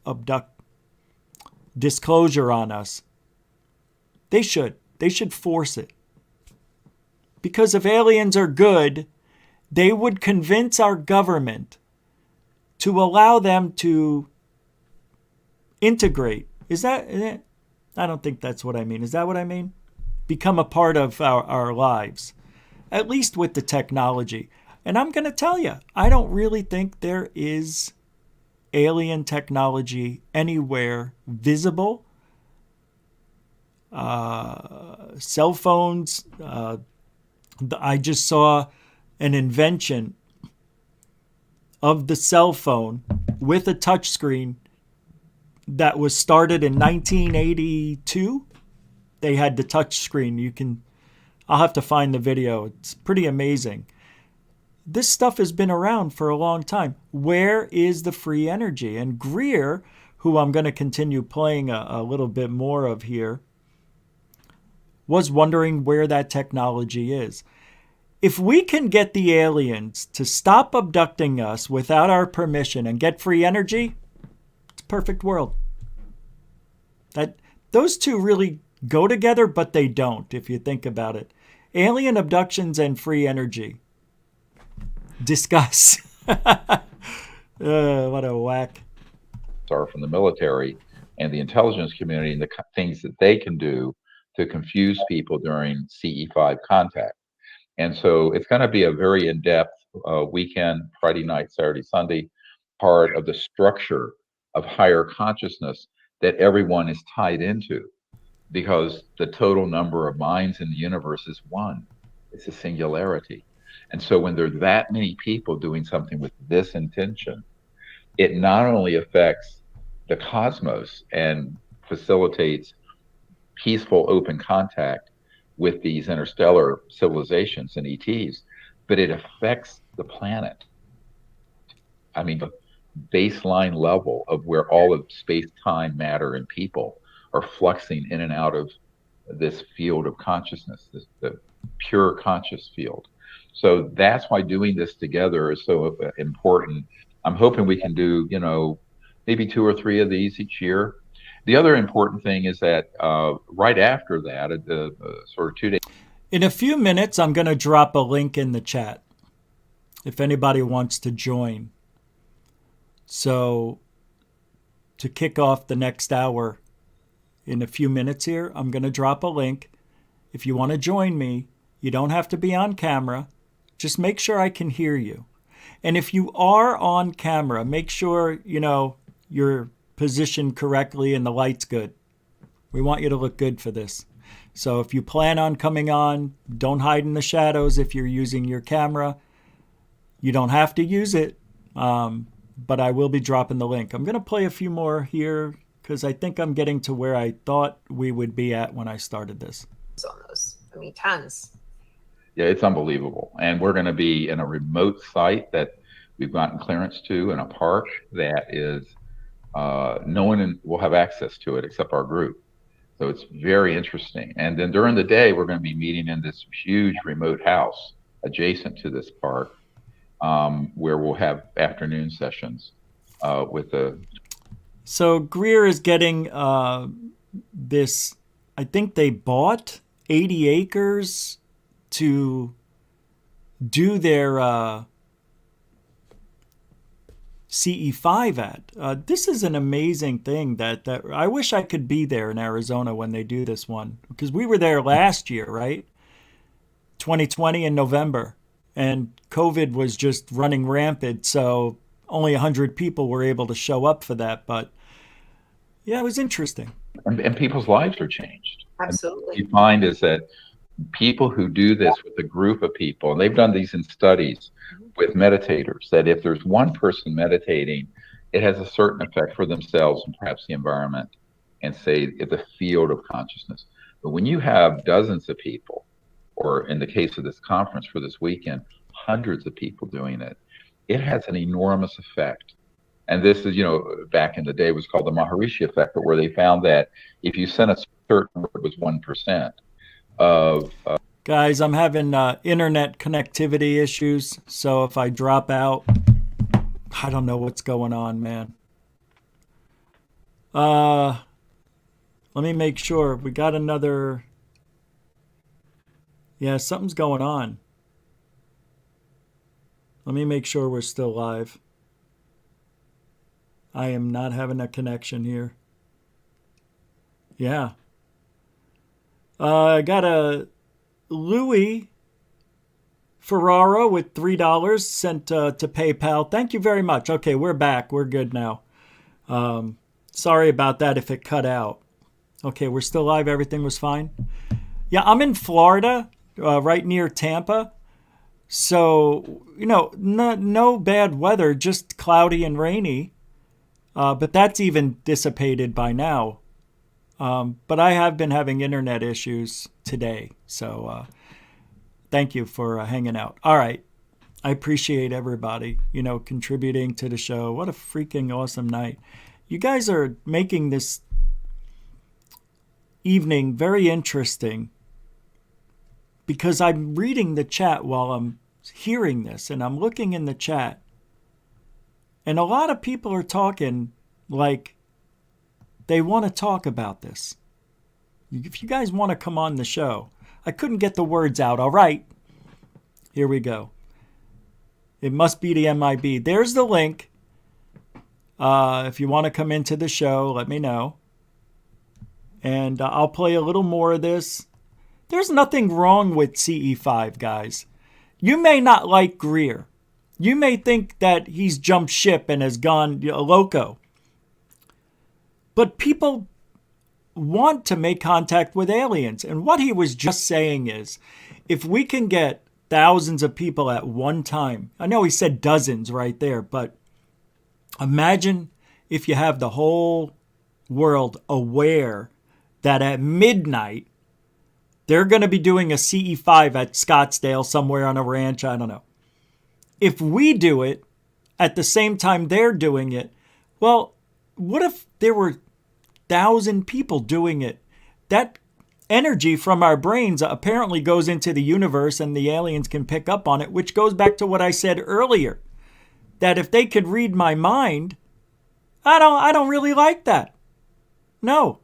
disclosure on us? They should force it. Because if aliens are good, they would convince our government to allow them to integrate. Is that, I don't think that's what I mean. Is that what I mean? Become a part of our lives, at least with the technology. And I'm going to tell you, I don't really think there is alien technology anywhere visible. Cell phones, I just saw an invention of the cell phone with a touchscreen that was started in 1982. They had the touchscreen. I'll have to find the video. It's pretty amazing. This stuff has been around for a long time. Where is the free energy? And Greer, who I'm going to continue playing a little bit more of here, was wondering where that technology is. If we can get the aliens to stop abducting us without our permission and get free energy, it's a perfect world. Those two really go together, but they don't, if you think about it. Alien abductions and free energy. Discuss. What a whack. Are from the military and the intelligence community and the things that they can do to confuse people during CE5 contact. And so it's going to be a very in-depth weekend, Friday night, Saturday, Sunday, part of the structure of higher consciousness that everyone is tied into, because the total number of minds in the universe is one. It's a singularity. And so when there are that many people doing something with this intention, it not only affects the cosmos and facilitates peaceful, open contact with these interstellar civilizations and ETs, but it affects the planet. I mean, the baseline level of where all of space, time, matter, and people are fluxing in and out of this field of consciousness, the pure conscious field. So that's why doing this together is so important. I'm hoping we can do, maybe 2 or 3 of these each year. The other important thing is that right after that, the sort of 2 days. In a few minutes, I'm going to drop a link in the chat if anybody wants to join. So to kick off the next hour in a few minutes here, I'm going to drop a link. If you want to join me, you don't have to be on camera. Just make sure I can hear you. And if you are on camera, make sure, you're positioned correctly and the light's good. We want you to look good for this. So if you plan on coming on, don't hide in the shadows if you're using your camera. You don't have to use it, but I will be dropping the link. I'm going to play a few more here because I think I'm getting to where I thought we would be at when I started this. On those, tons. Yeah, it's unbelievable. And we're going to be in a remote site that we've gotten clearance to in a park that is, no one will have access to it except our group. So it's very interesting. And then during the day, we're going to be meeting in this huge remote house adjacent to this park, where we'll have afternoon sessions with the. So Greer is getting this, I think they bought 80 acres to do their CE5 at. This is an amazing thing that I wish I could be there in Arizona when they do this one, because we were there last year, right? 2020 in November, and COVID was just running rampant, so only 100 people were able to show up for that. But yeah, it was interesting. And people's lives are changed. Absolutely. What you find is that people who do this with a group of people, and they've done these in studies with meditators, that if there's one person meditating, it has a certain effect for themselves and perhaps the environment and say the field of consciousness. But when you have dozens of people, or in the case of this conference for this weekend, hundreds of people doing it, it has an enormous effect. And this is, back in the day was called the Maharishi effect, but where they found that if you sent a certain word was 1% of. Got Guys, I'm having internet connectivity issues, so if I drop out, I don't know what's going on, man. Let me make sure. We got another... Yeah, something's going on. Let me make sure we're still live. I am not having a connection here. Yeah. I got a Louis Ferraro with $3 sent to PayPal. Thank you very much. Okay, we're back. We're good now. Sorry about that if it cut out. Okay, we're still live. Everything was fine. Yeah, I'm in Florida, right near Tampa. So, you know, no bad weather, just cloudy and rainy. But that's even dissipated by now. But I have been having internet issues today. So thank you for hanging out. All right. I appreciate everybody, you know, contributing to the show. What a freaking awesome night. You guys are making this evening very interesting because I'm reading the chat while I'm hearing this, and I'm looking in the chat, and a lot of people are talking like they want to talk about this. If you guys want to come on the show, I couldn't get the words out. All right, here we go. It must be the MIB. There's the link. If you want to come into the show, let me know. And I'll play a little more of this. There's nothing wrong with CE5, guys. You may not like Greer. You may think that he's jumped ship and has gone loco. But people want to make contact with aliens. And what he was just saying is, if we can get thousands of people at one time, I know he said dozens right there, but imagine if you have the whole world aware that at midnight, they're going to be doing a CE5 at Scottsdale somewhere on a ranch. I don't know. If we do it at the same time they're doing it, well, what if there were 1,000 people doing it? That energy from our brains apparently goes into the universe and the aliens can pick up on it, which goes back to what I said earlier, that if they could read my mind, I don't really like that. No.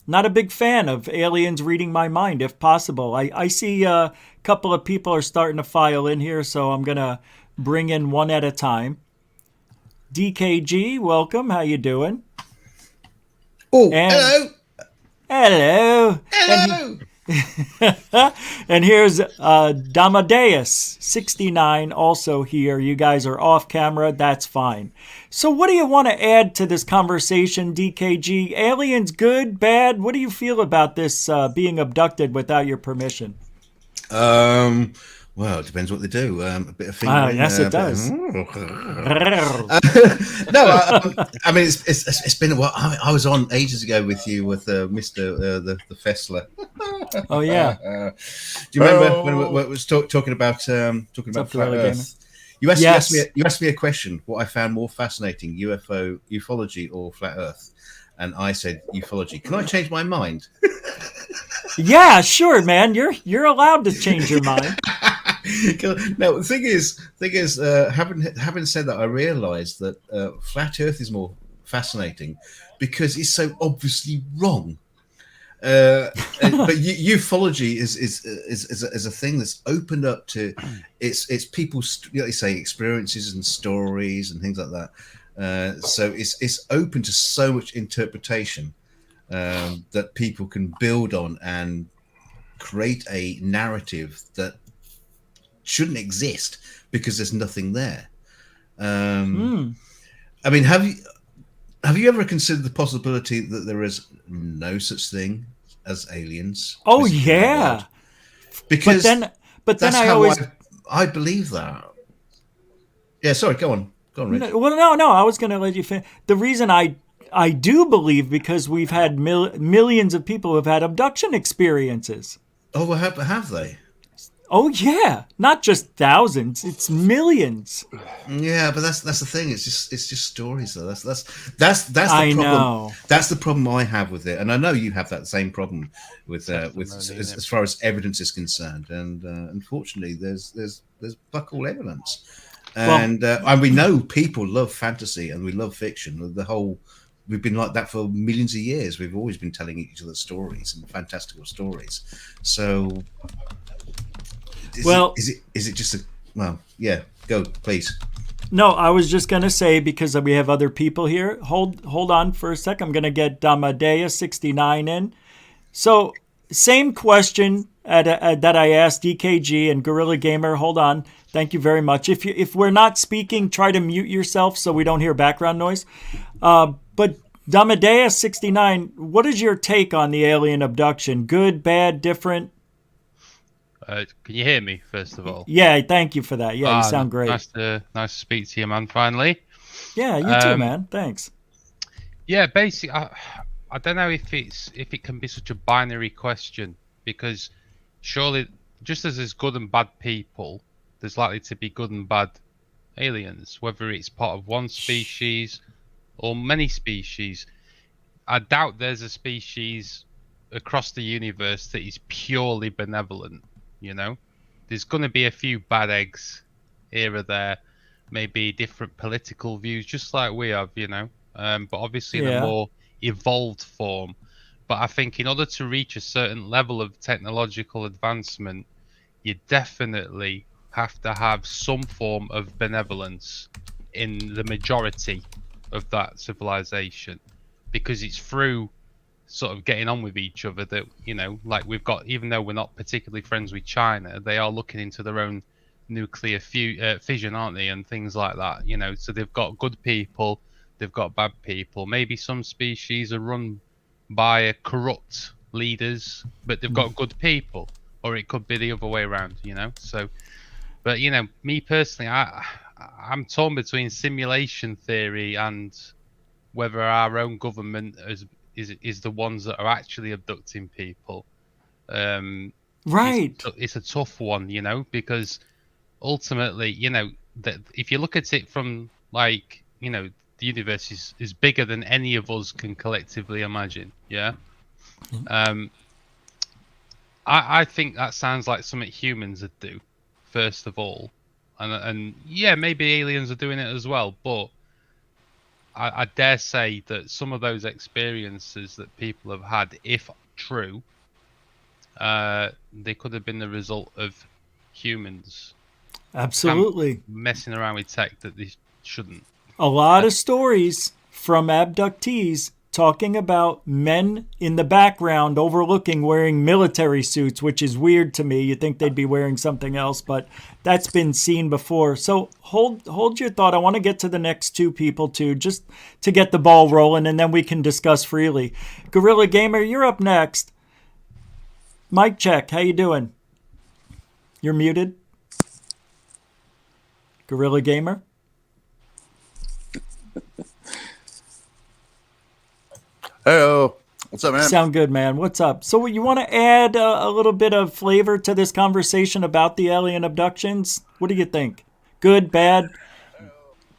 Not a big fan of aliens reading my mind, if possible. I see a couple of people are starting to file in here, so I'm going to bring in one at a time. DKG, welcome. How you doing? Oh, hello. Hello. Hello. And here's Damadeus, 69, also here. You guys are off camera. That's fine. So what do you want to add to this conversation, DKG? Aliens good, bad? What do you feel about this being abducted without your permission? Well, it depends what they do. A bit of fingering. Yes, it does. No, I mean, it's been a while. I was on ages ago with you with Mr. The Fessler. Oh yeah. Do you remember when we was talking about flat Earth? You asked me a question. What I found more fascinating: ufology, or flat Earth? And I said ufology. Can I change my mind? Yeah, sure, man. You're allowed to change your mind. Now, the thing is, having said that, I realised that flat Earth is more fascinating because it's so obviously wrong. But ufology is a thing that's opened up to it's people's, say, experiences and stories and things like that. So it's open to so much interpretation that people can build on and create a narrative that shouldn't exist because there's nothing there. I mean, have you ever considered the possibility that there is no such thing as aliens? Oh yeah, because but then I believe that. Yeah, sorry, go on, Rich. No, I was going to let you finish. The reason I do believe because we've had millions of people who have had abduction experiences. Oh, well, have they? Oh yeah, not just thousands; it's millions. Yeah, but that's the thing. It's just stories, though. That's the I problem. know. That's the problem I have with it, and I know you have that same problem with as far as evidence is concerned. And unfortunately, there's fuck all evidence. And we know people love fantasy and we love fiction. We've been like that for millions of years. We've always been telling each other stories and fantastical stories. So. Is it just a yeah, go please. No, I was just gonna say, because we have other people here. Hold on for a sec. I'm gonna get Damadea 69 in. So same question that I asked DKG and Gorilla Gamer. Hold on. Thank you very much. If we're not speaking, try to mute yourself so we don't hear background noise. But Damadea 69, what is your take on the alien abduction? Good, bad, different? Can you hear me, first of all? Yeah, thank you for that. Yeah, you sound great. Nice to speak to you, man, finally. Yeah, you too, man. Thanks. Yeah, basically, I don't know if it can be such a binary question, because surely, just as there's good and bad people, there's likely to be good and bad aliens, whether it's part of one species or many species. I doubt there's a species across the universe that is purely benevolent. You know, there's going to be a few bad eggs here or there, maybe different political views, just like we have, you know, but obviously in a more evolved form. But I think in order to reach a certain level of technological advancement, you definitely have to have some form of benevolence in the majority of that civilization, because it's through sort of getting on with each other that, you know, like we've got, even though we're not particularly friends with China, they are looking into their own nuclear fission, aren't they, and things like that, you know. So they've got good people, they've got bad people. Maybe some species are run by corrupt leaders, but they've got good people, or it could be the other way around, you know. So, but you know, me personally, I'm torn between simulation theory and whether our own government is the ones that are actually abducting people. Right. It's a tough one, you know, because ultimately, you know, that if you look at it from, like, you know, the universe is bigger than any of us can collectively imagine. Yeah. I think that sounds like something humans would do, first of all, and yeah, maybe aliens are doing it as well, but I dare say that some of those experiences that people have had, if true, they could have been the result of humans. Absolutely. Messing around with tech that they shouldn't. A lot of stories from abductees talking about men in the background overlooking wearing military suits, which is weird to me. You'd think they'd be wearing something else, but that's been seen before. So hold your thought. I want to get to the next two people too, just to get the ball rolling, and then we can discuss freely. Gorilla Gamer, you're up next. Mic check. How you doing? You're muted. Gorilla Gamer. Hey, what's up, man? Sound good, man. What's up? So you want to add a little bit of flavor to this conversation about the alien abductions? What do you think? Good, bad?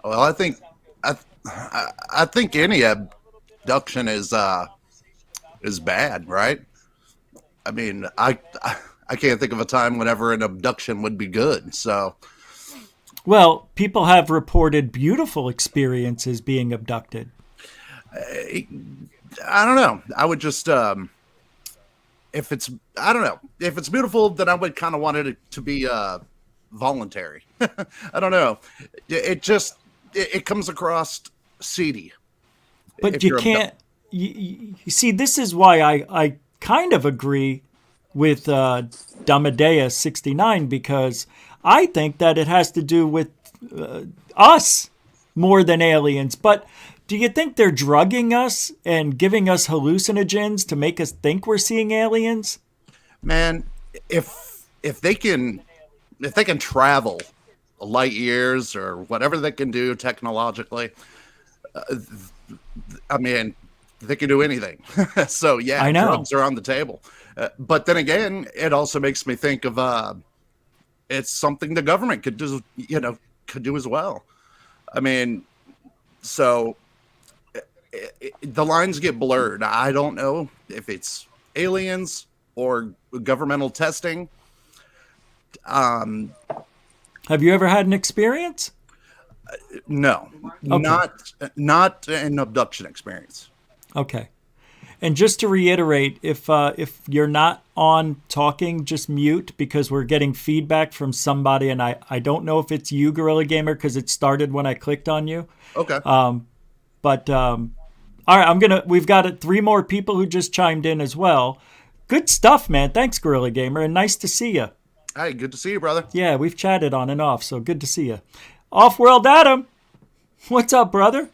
Well, I think any abduction is bad, right? I mean, I can't think of a time whenever an abduction would be good. So, well, people have reported beautiful experiences being abducted. I don't know. I would just, if it's beautiful, then I would kind of want it to be voluntary. I don't know. It comes across seedy. But you can't, you see, this is why I kind of agree with Damadea 69, because I think that it has to do with us more than aliens. But do you think they're drugging us and giving us hallucinogens to make us think we're seeing aliens? Man, if they can travel light years or whatever they can do technologically, I mean, they can do anything. So yeah, I know. Drugs are on the table. But then again, it also makes me think of it's something the government could do, could do as well. I mean, so the lines get blurred. I don't know if it's aliens or governmental testing. Have you ever had an experience? No, Okay. not an abduction experience. Okay. And just to reiterate, if you're not on talking, just mute, because we're getting feedback from somebody, and I don't know if it's you, Gorilla Gamer, because it started when I clicked on you. Okay. All right, we've got 3 more people who just chimed in as well. Good stuff, man. Thanks, Gorilla Gamer, and nice to see you. Hey, good to see you, brother. Yeah, we've chatted on and off, so good to see you. Off-World Adam, what's up, brother?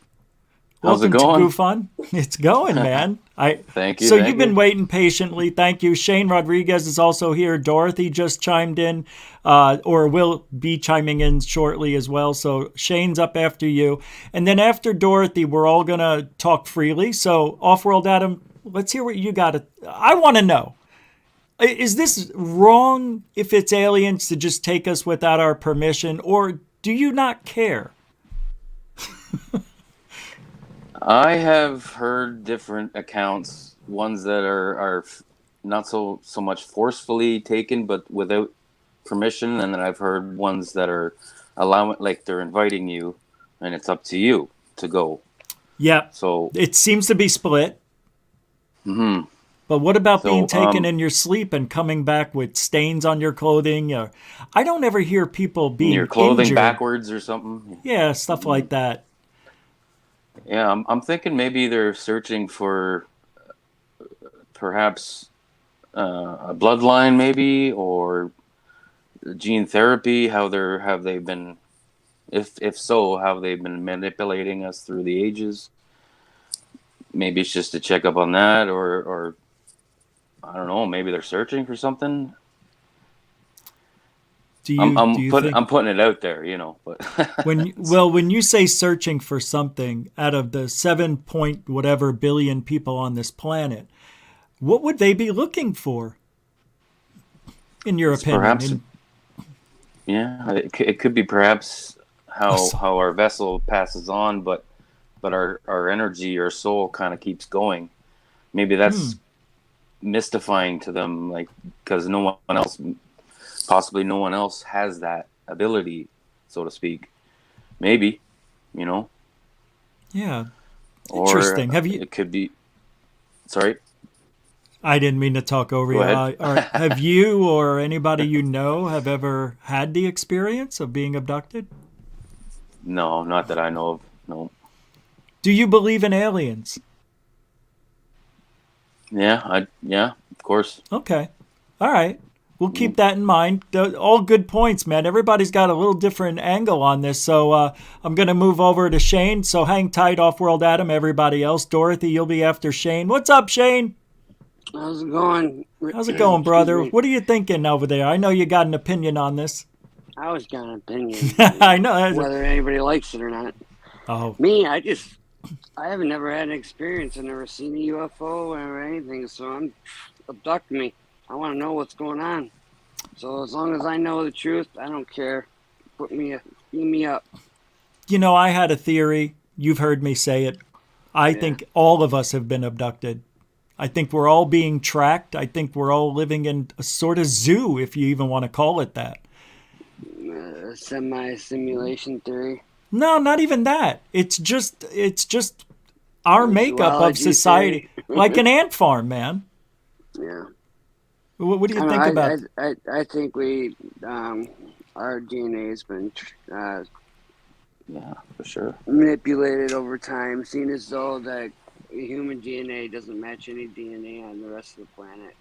How's it Welcome going? to Goof On. It's going, man. Thank you. So thank you've been you. waiting patiently. Thank you. Shane Rodriguez is also here. Dorothy just chimed in, or will be chiming in shortly as well. So Shane's up after you. And then after Dorothy, we're all going to talk freely. So Off-World Adam, let's hear what you got. I want to know. Is this wrong if it's aliens to just take us without our permission, or do you not care? I have heard different accounts, ones that are not so much forcefully taken, but without permission, and then I've heard ones that are allowing, like they're inviting you, and it's up to you to go. Yeah. So it seems to be split. Mm-hmm. But what about So, being taken in your sleep and coming back with stains on your clothing? I don't ever hear people being your clothing injured. backwards or something? Yeah, stuff like that. Yeah, I'm thinking maybe they're searching for perhaps a bloodline, maybe, or gene therapy. Have they been, if so, have they been manipulating us through the ages? Maybe it's just to check up on that, or I don't know. Maybe they're searching for something. I'm putting it out there, but when you say searching for something, out of the 7 point whatever billion people on this planet, what would they be looking for? In your opinion? Perhaps, it could be perhaps how our vessel passes on, but our energy, our soul, kind of keeps going. Maybe that's mystifying to them, like, because no one else has that ability, so to speak. Maybe, Yeah. Or Interesting. Have you? It could be. Sorry. I didn't mean to talk over Go you. ahead. Have you or anybody you know have ever had the experience of being abducted? No, not that I know of. No. Do you believe in aliens? Yeah, of course. Okay. All right. We'll keep that in mind. All good points, man. Everybody's got a little different angle on this. So I'm going to move over to Shane. So hang tight, Off-World Adam, everybody else. Dorothy, you'll be after Shane. What's up, Shane? How's it going? How's it going, brother? What are you thinking over there? I know you got an opinion on this. I always got an opinion. I know. Whether anybody likes it or not. Oh. Me, I haven't never had an experience. I've never seen a UFO or anything. So abduct me. I want to know what's going on. So as long as I know the truth, I don't care. Beam me up. I had a theory. You've heard me say it. I think all of us have been abducted. I think we're all being tracked. I think we're all living in a sort of zoo, if you even want to call it that. Semi-simulation theory. No, not even that. It's just our makeup of society, like an ant farm, man. Yeah. What do you think about? I think our DNA has been for sure manipulated over time, seen as though that human DNA doesn't match any DNA on the rest of the planet.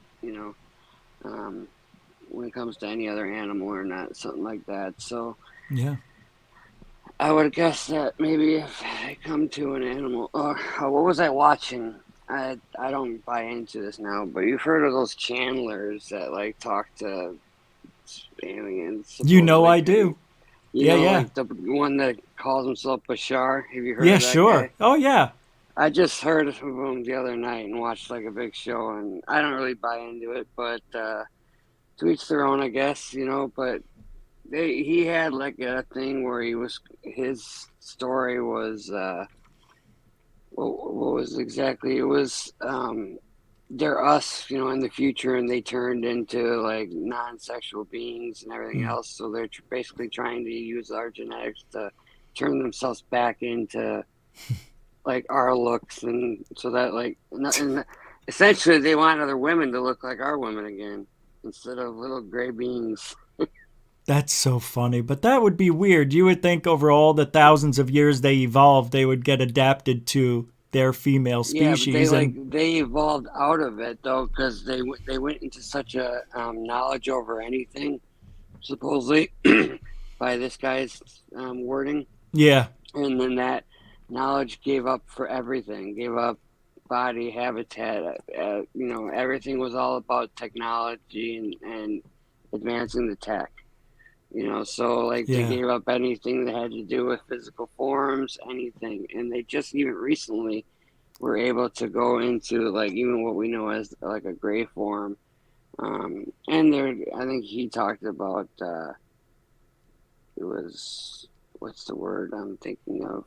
When it comes to any other animal or not, something like that. So yeah, I would guess that maybe if I come to an animal, or what was I watching? I don't buy into this now, but you've heard of those channelers that like talk to aliens. I do. Yeah. Like the one that calls himself Bashar. Have you heard? Yeah, of that sure. guy? Oh yeah. I just heard of him the other night and watched like a big show, and I don't really buy into it, but to each their own, I guess. But he had like a thing where his story was what was exactly it was they're us, in the future, and they turned into like non-sexual beings and everything else. So they're basically trying to use our genetics to turn themselves back into like our looks, and so that and essentially they want other women to look like our women again instead of little gray beings. That's so funny, but that would be weird. You would think over all the thousands of years they evolved, they would get adapted to their female species. Yeah, but they evolved out of it though, because they went into such a knowledge over anything, supposedly by this guy's wording. Yeah, and then that knowledge gave up for everything, gave up body habitat. Everything was all about technology and advancing the tech. So they gave up anything that had to do with physical forms, anything. And they just even recently were able to go into like even what we know as like a gray form. And I think he talked about, it was, what's the word I'm thinking of?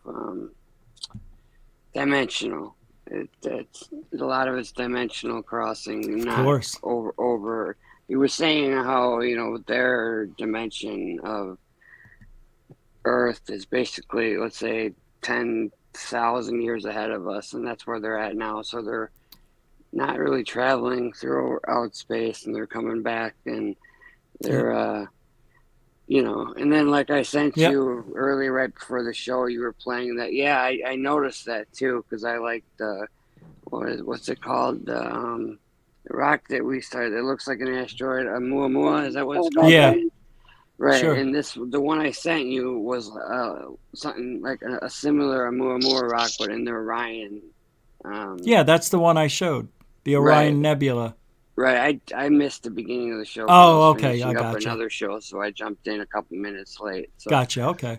Dimensional. It's a lot of it's dimensional crossing, not of course. over. He was saying how their dimension of Earth is basically, let's say, 10,000 years ahead of us, and that's where they're at now. So they're not really traveling through out space, and they're coming back, and they're and then like I sent you earlier right before the show, you were playing that. Yeah, I noticed that too, because I like the what's it called, the rock that we started. It looks like an asteroid, a Muamua. Is that what it's called? Yeah, right. Sure. And the one I sent you was something like a similar Muamua rock, but in the Orion. Yeah, that's the one I showed, the Orion Nebula. Right, I missed the beginning of the show. Oh, okay, I finishing up gotcha. Another show, so I jumped in a couple minutes late. So Gotcha. Okay.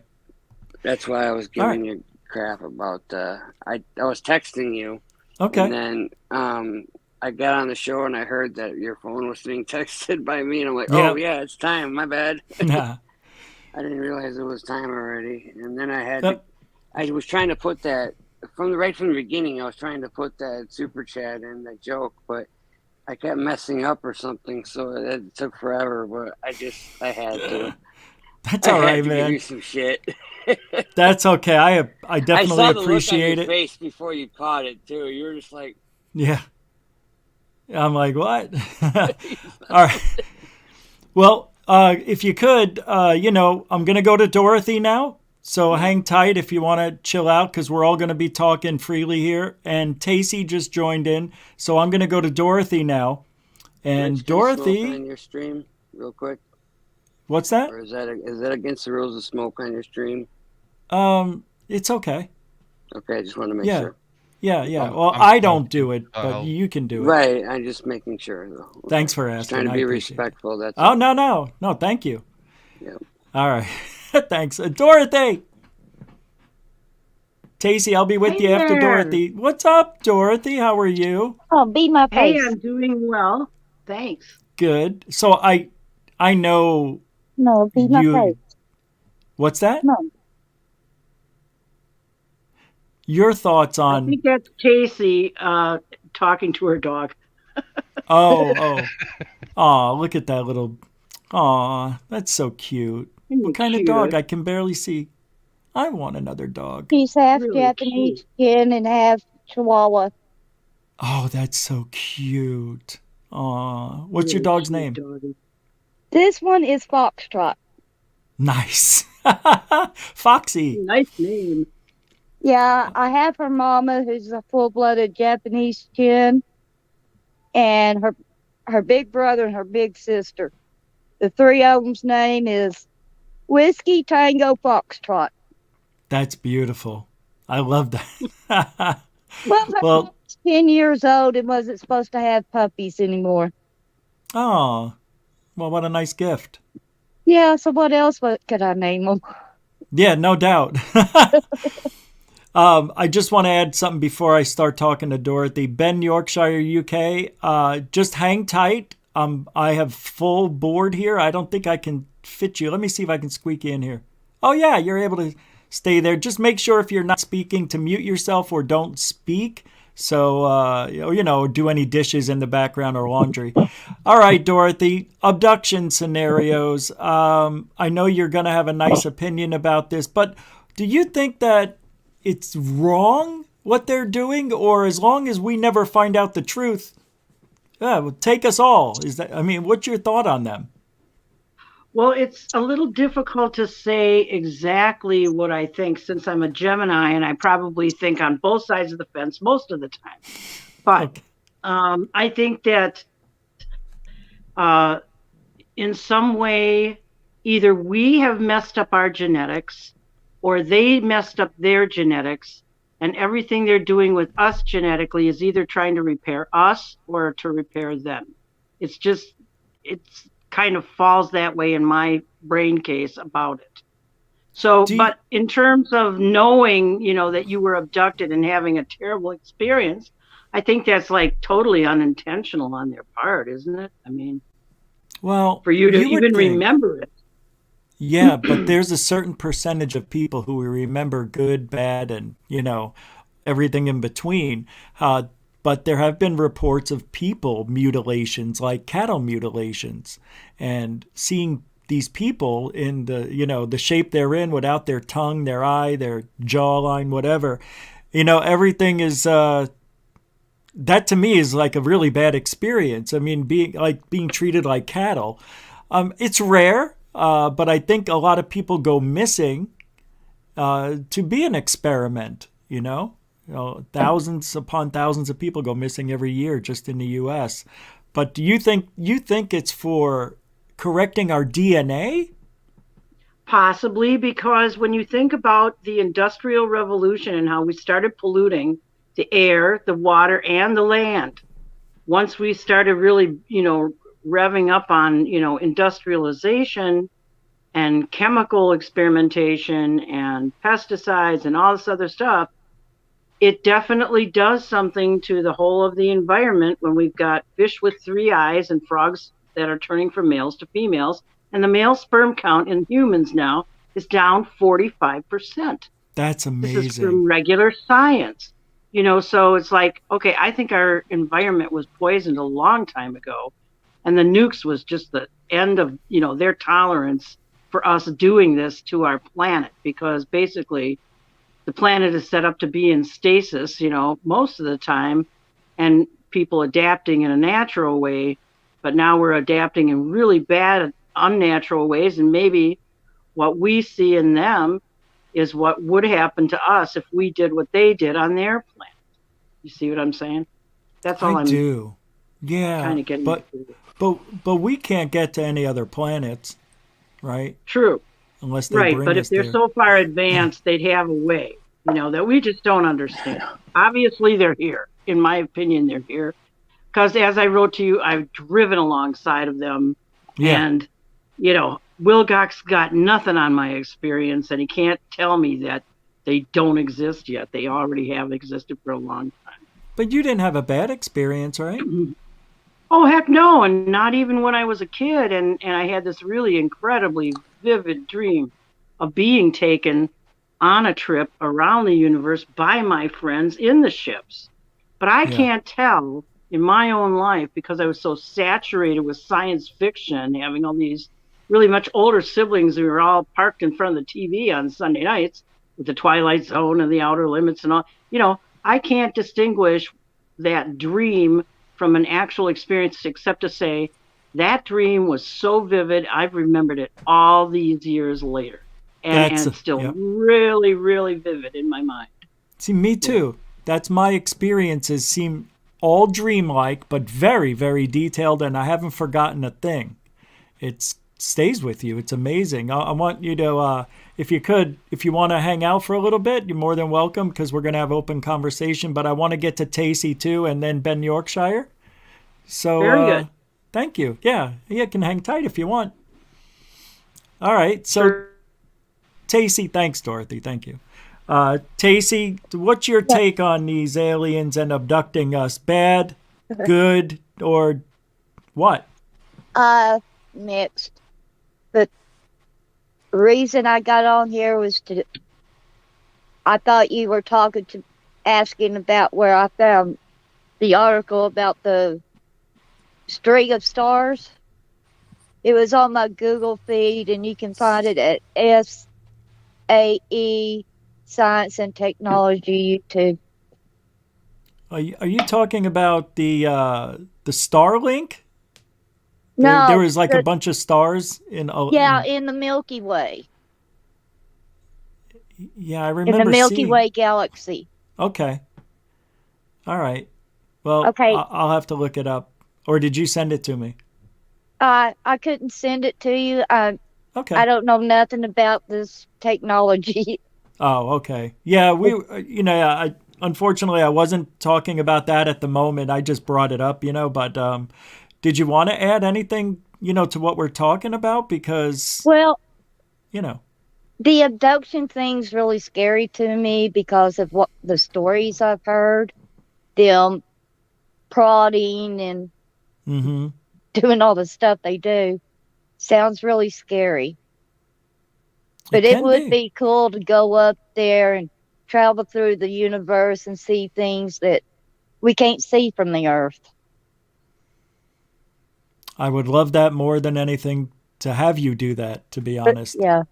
that's why I was giving you crap about. I was texting you. Okay. And then I got on the show and I heard that your phone was being texted by me, and I'm like, oh yeah, it's time. My bad. Nah. I didn't realize it was time already. And then I was trying to put that from the beginning. I was trying to put that super chat in the joke, but I kept messing up or something, so it took forever. But I had to. That's all right, man. man. Give you some shit. That's okay. I definitely I saw the appreciate look on your it. face before you caught it too. You were just like, yeah. I'm like, what? All right. Well, if you could, I'm going to go to Dorothy now. So hang tight if you want to chill out, because we're all going to be talking freely here. And Tacey just joined in. So I'm going to go to Dorothy now. And Rich, Dorothy. Smoke on your stream real quick. What's that? Or is that against the rules of smoke on your stream? It's okay. Okay, I just want to make sure. Yeah. Well, I don't do it, but you can do it. Right, I'm just making sure, though. Okay. Thanks for asking. Just trying to be respectful. That's all. No, thank you. Yeah. All right. Thanks. Dorothy! Tacey, I'll be with you after Dorothy. What's up, Dorothy? How are you? Oh, be my face. Hey, I'm doing well. Thanks. Good. So I know. No, be my face. What's that? No. Your thoughts on? I think that's Casey talking to her dog. Oh, look at that little. Aw, that's so cute. What kind of dog? I can barely see. I want another dog. He's half Really Japanese skin and half Chihuahua. Oh, that's so cute. Aw, what's your dog's name? Doggy. This one is Foxtrot. Nice. Foxy. Nice name. Yeah, I have her mama, who's a full-blooded Japanese skin, and her big brother and her big sister. The three of them's name is Whiskey Tango Foxtrot. That's beautiful. I love that. Well, her 10 years old and wasn't supposed to have puppies anymore. Oh, well, what a nice gift. Yeah, so what else could I name them? Yeah, no doubt. I just want to add something before I start talking to Dorothy. Ben, Yorkshire, UK, just hang tight. I have full board here. I don't think I can fit you. Let me see if I can squeak you in here. Oh yeah, you're able to stay there. Just make sure if you're not speaking to mute yourself or don't speak. So, do any dishes in the background or laundry. All right, Dorothy, abduction scenarios. I know you're going to have a nice opinion about this, but do you think that it's wrong what they're doing? Or as long as we never find out the truth, take us all. What's your thought on them? Well, it's a little difficult to say exactly what I think since I'm a Gemini and I probably think on both sides of the fence most of the time. But I think that in some way, either we have messed up our genetics or they messed up their genetics, and everything they're doing with us genetically is either trying to repair us or to repair them. It's kind of falls that way in my brain case about it. So, but in terms of knowing, that you were abducted and having a terrible experience, I think that's like totally unintentional on their part, isn't it? Well, for you to even remember it. Yeah, but there's a certain percentage of people who remember good, bad, and, everything in between. But there have been reports of people mutilations, like cattle mutilations, and seeing these people in the shape they're in without their tongue, their eye, their jawline, whatever. Everything is that to me is like a really bad experience. Being treated like cattle. It's rare, but I think a lot of people go missing to be an experiment. Thousands upon thousands of people go missing every year just in the U.S. But do you think it's for correcting our DNA? Possibly, because when you think about the Industrial Revolution and how we started polluting the air, the water, and the land, once we started really, revving up on, industrialization and chemical experimentation and pesticides and all this other stuff, it definitely does something to the whole of the environment when we've got fish with 3 eyes and frogs that are turning from males to females. And the male sperm count in humans now is down 45%. That's amazing. This is from regular science. So it's like, okay, I think our environment was poisoned a long time ago. And the nukes was just the end of, their tolerance for us doing this to our planet, because basically the planet is set up to be in stasis, most of the time, and people adapting in a natural way. But now we're adapting in really bad, unnatural ways. And maybe what we see in them is what would happen to us if we did what they did on their planet. You see what I'm saying? That's all I do. Yeah. Kind of getting but we can't get to any other planets, right? True. Unless they bring us but if they're there. so far advanced, they'd have a way, that we just don't understand. Obviously, they're here. In my opinion, they're here. Because as I wrote to you, I've driven alongside of them. Yeah. And, Wilcox got nothing on my experience, and he can't tell me that they don't exist yet. They already have existed for a long time. But you didn't have a bad experience, right? Oh, heck no. And not even when I was a kid. And I had this really incredibly vivid dream of being taken on a trip around the universe by my friends in the ships. But I can't tell in my own life, because I was so saturated with science fiction, having all these really much older siblings who were all parked in front of the TV on Sunday nights with the Twilight Zone and the Outer Limits and all. I can't distinguish that dream from an actual experience, except to say that dream was so vivid, I've remembered it all these years later. And it's still really, really vivid in my mind. See, me too. That's my experiences seem all dreamlike, but very, very detailed, and I haven't forgotten a thing. It stays with you. It's amazing. I want you to, if you want to hang out for a little bit, you're more than welcome, because we're going to have open conversation, but I want to get to Tacey too, and then Ben Yorkshire. So, very good. Thank you. Yeah, you can hang tight if you want. All right. So, Tacey, thanks, Dorothy. Thank you. Tacey, what's your take on these aliens and abducting us? Bad, good, or what? Mixed. But the reason I got on here was I thought you were asking about where I found the article about the string of stars. It was on my Google feed, and you can find it at SAE Science and Technology YouTube. Are you talking about the Starlink? No, there was like a bunch of stars in. In the Milky Way. Yeah, I remember in the Milky Way galaxy. Okay. All right. Well, okay. I'll have to look it up. Or did you send it to me? I couldn't send it to you. Okay. I don't know nothing about this technology. Oh, okay. Yeah, unfortunately I wasn't talking about that at the moment. I just brought it up, but did you want to add anything, to what we're talking about? Because, the abduction thing's really scary to me because of what the stories I've heard, them prodding and doing all the stuff they do. Sounds really scary. But it would be cool to go up there and travel through the universe and see things that we can't see from the Earth. I would love that more than anything, to have you do that, to be honest. Yeah.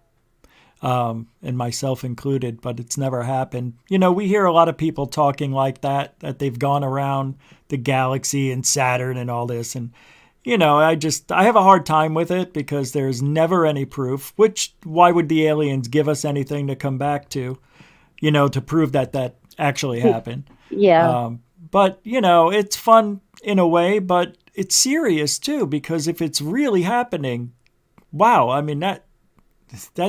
And myself included, but it's never happened. We hear a lot of people talking like that they've gone around the galaxy and Saturn and all this. And, I have a hard time with it because there's never any proof, why would the aliens give us anything to come back to, to prove that actually happened? Yeah. But, it's fun in a way, but it's serious too, because if it's really happening, wow, I mean, that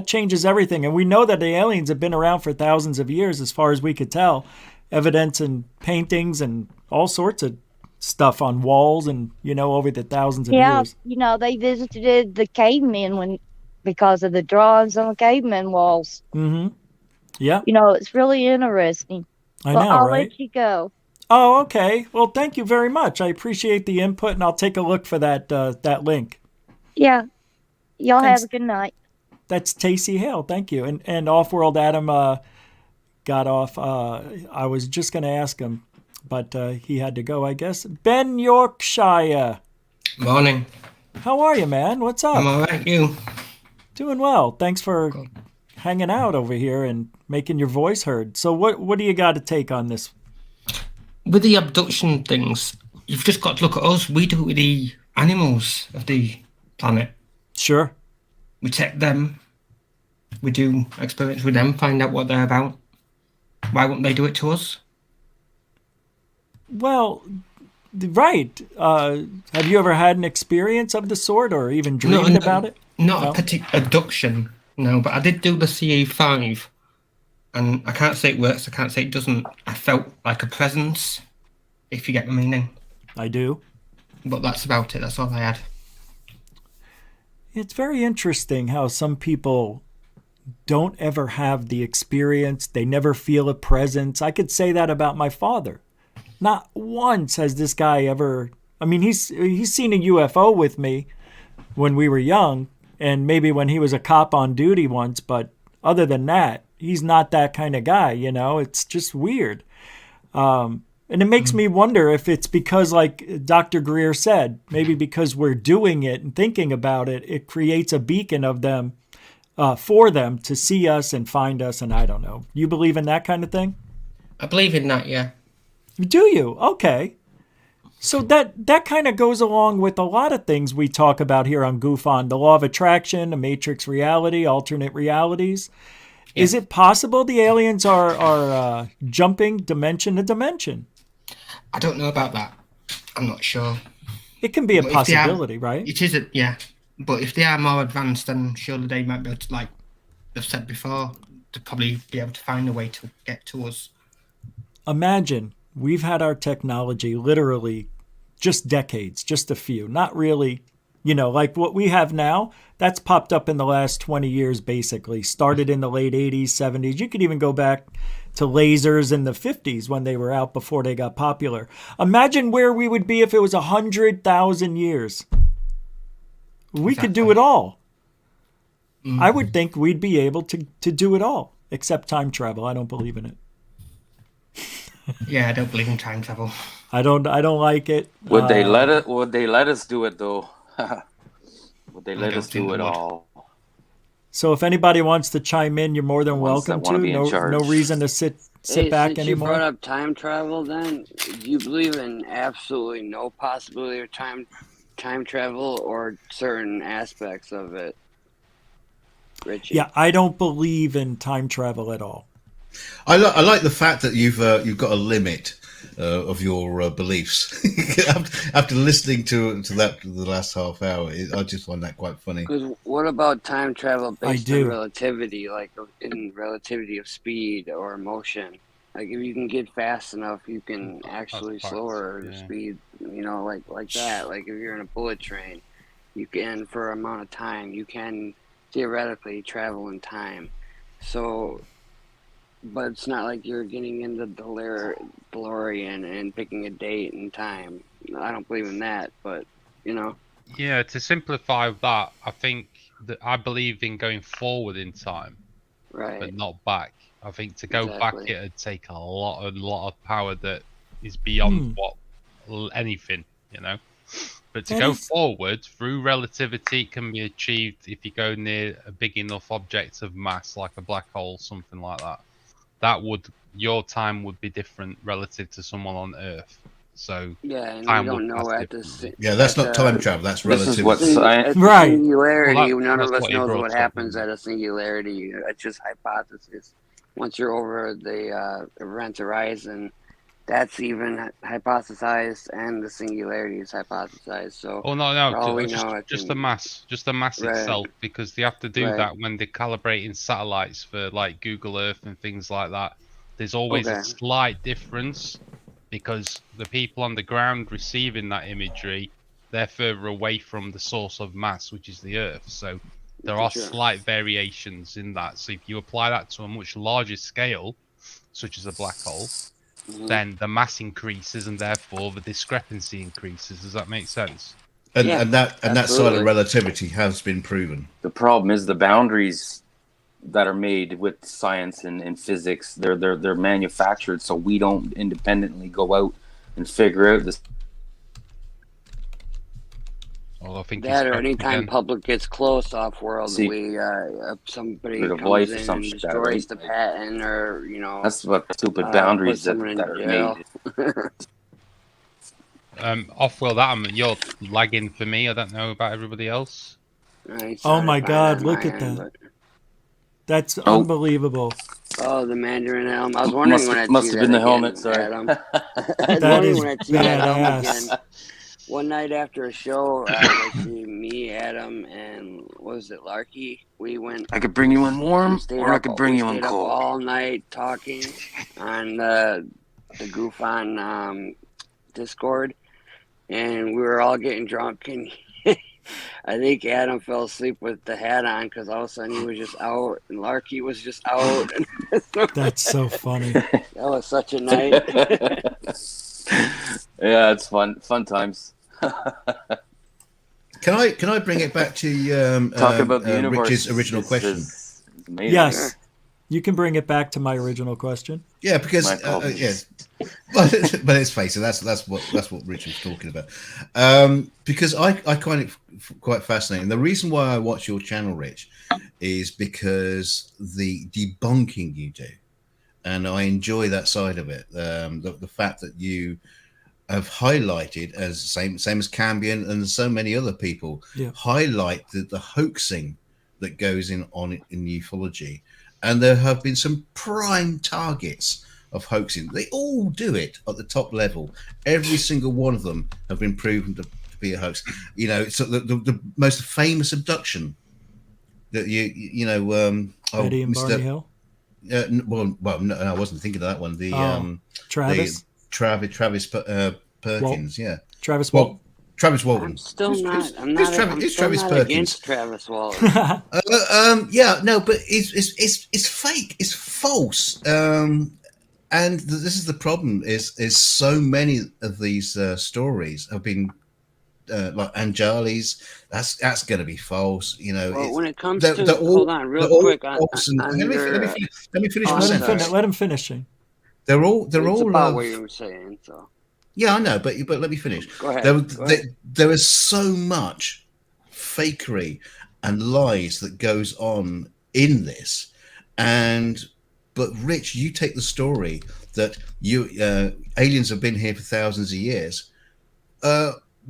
changes everything. And we know that the aliens have been around for thousands of years, as far as we could tell. Evidence and paintings and all sorts of stuff on walls and, over the thousands of years. Yeah, they visited the cavemen because of the drawings on the cavemen walls. Mm-hmm. Yeah. It's really interesting. I know, I'll right? let you go. Oh, okay. Well, thank you very much. I appreciate the input, and I'll take a look for that link. Yeah. Y'all Thanks. have a good night. That's Tacey Hale. Thank you. And Off-World Adam got off. I was just going to ask him, but he had to go, I guess. Ben Yorkshire. Morning. How are you, man? What's up? I'm all right. You? Doing well. Thanks for hanging out over here and making your voice heard. So what do you got to take on this? With the abduction things, you've just got to look at us. We do it with the animals of the planet. Sure. We check them. We do experiments with them, find out what they're about. Why wouldn't they do it to us? Well, right. Have you ever had an experience of the sort or even dreamed about it? Not a particular abduction, no, but I did do the CA5. And I can't say it works, I can't say it doesn't. I felt like a presence, if you get the meaning. I do. But that's about it, that's all I had. It's very interesting how some people don't ever have the experience. They never feel a presence. I could say that about my father. Not once has this guy ever... I mean, he's seen a UFO with me when we were young, and maybe when he was a cop on duty once, but other than that, he's not that kind of guy, It's just weird. And it makes me wonder if it's because, like Dr. Greer said, maybe because we're doing it and thinking about it, it creates a beacon of them, for them to see us and find us, and I don't know. You believe in that kind of thing? I believe in that, yeah. Do you? Okay. So that kind of goes along with a lot of things we talk about here on Goof On. The law of attraction, a matrix reality, alternate realities. Yeah. Is it possible the aliens are jumping dimension to dimension? I don't know about that. I'm not sure. It can be a possibility, right? It is, yeah. But if they are more advanced, then surely they might be able to, like they've said before, to probably be able to find a way to get to us. Imagine we've had our technology literally just decades, just a few, not really, like what we have now, that's popped up in the last 20 years, basically. Started in the late 80s, 70s. You could even go back to lasers in the 50s when they were out before they got popular. Imagine where we would be if it was 100,000 years. We could do it all. I would think we'd be able to do it all, except time travel. I don't believe in it. Yeah, I don't believe in time travel. I don't like it. Would they let it? Would they let us do it though? Would they let us do it would. all? So if anybody wants to chime in, you're more than welcome to. No reason to sit back since anymore. You brought up time travel. Then do you believe in absolutely no possibility of time travel or certain aspects of it, Richie? Yeah, I don't believe in time travel at all. I like the fact that you've got a limit of your beliefs. After listening to that for the last half hour, I just find that quite funny. Because what about time travel based on relativity, like in relativity of speed or motion? Like if you can get fast enough, you can actually slower speed. You know, like that. Like if you're in a bullet train, you can, for an amount of time, you can theoretically travel in time. So. But it's not like you're getting into DeLorean and picking a date and time. I don't believe in that, but, you know. Yeah, to simplify that, I think that I believe in going forward in time, right, but not back. I think to go back, it'd take a lot of power that is beyond anything, you know. But to go forward through relativity can be achieved if you go near a big enough object of mass, like a black hole, something like that. Your time would be different relative to someone on Earth. So yeah, and time we don't would know pass at differently. Yeah, that's not time travel. That's relativity. Right. Singularity. None of us what he knows brought what up. happens at a singularity. It's just hypothesis. Once you're over the event horizon, that's even hypothesized, and the singularity is hypothesized. So, oh no, just the mass Right. itself, because they have to do Right. that when they're calibrating satellites for like Google Earth and things like that. There's always a slight difference because the people on the ground receiving that imagery, they're further away from the source of mass, which is the Earth. So there are slight variations in that. So if you apply that to a much larger scale, such as a black hole, then the mass increases and therefore the discrepancy increases. Does that make sense? And that side of relativity has been proven. The problem is the boundaries that are made with science and physics. They're manufactured, so we don't independently go out and figure out this. Well, I think that or anytime public gets close off world, somebody comes in and destroys the patent, or that's what stupid boundaries that are made. Off world, Adam, you're lagging for me. I don't know about everybody else. Oh my God! Look at that. That's unbelievable. Oh, the Mandarin helm. I was wondering when I'd must see have that been the again, helmet. Sorry. Adam. I was That wondering is when I'd see that helmet badass. again. One night after a show, me, Adam, and what was it, Larky? We went. I could bring you in warm, or I could bring you in stayed up cold. all night talking on the Goof on Discord, and we were all getting drunk, and I think Adam fell asleep with the hat on because all of a sudden he was just out, and Larky was just out. That's so funny. That was such a night. Yeah, it's fun times. Can I bring it back to talk about the universe? Rich's original question? Yes, you can bring it back to my original question. Yeah, because yes, but let's face it, that's what Rich was talking about. Because I find it quite fascinating. The reason why I watch your channel, Rich, is because the debunking you do, and I enjoy that side of it. The fact that you have highlighted, as same as Cambion and so many other people, highlight the hoaxing that goes on in ufology, and there have been some prime targets of hoaxing. They all do it at the top level. Every single one of them have been proven to be a hoax. So the most famous abduction that you know, Eddie and Barney Hill. Well, no, I wasn't thinking of that one. Travis. Travis Perkins, Travis Walton. Travis Walton. I'm still not against Travis Walton. Yeah, no, but it's fake. It's false. And this is the problem: is so many of these stories have been like Anjali's, that's going to be false. You know, Well, when it comes they're to all, hold on real quick on let me finish my sentence. Let him finish. They're all it's about what you were saying. So yeah, I know, but let me finish. Go ahead. There is so much fakery and lies that goes on in this, but Rich, you take the story that aliens have been here for thousands of years,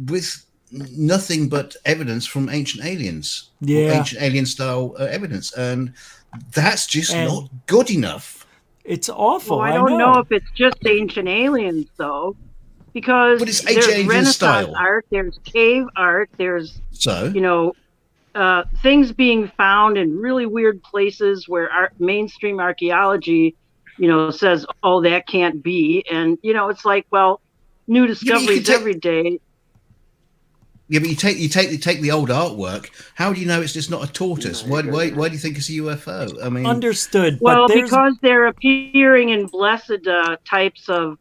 with nothing but evidence from ancient aliens, ancient alien style evidence, and that's just not good enough. It's awful. Well, I don't know if it's just ancient aliens though, because there's Renaissance art, there's cave art, there's things being found in really weird places where mainstream archaeology, says, oh, that can't be. And, it's like, well, new discoveries every day. Yeah, but you take the old artwork. How do you know it's just not a tortoise? Why do you think it's a UFO? I mean, understood. Well, because they're appearing in blessed types of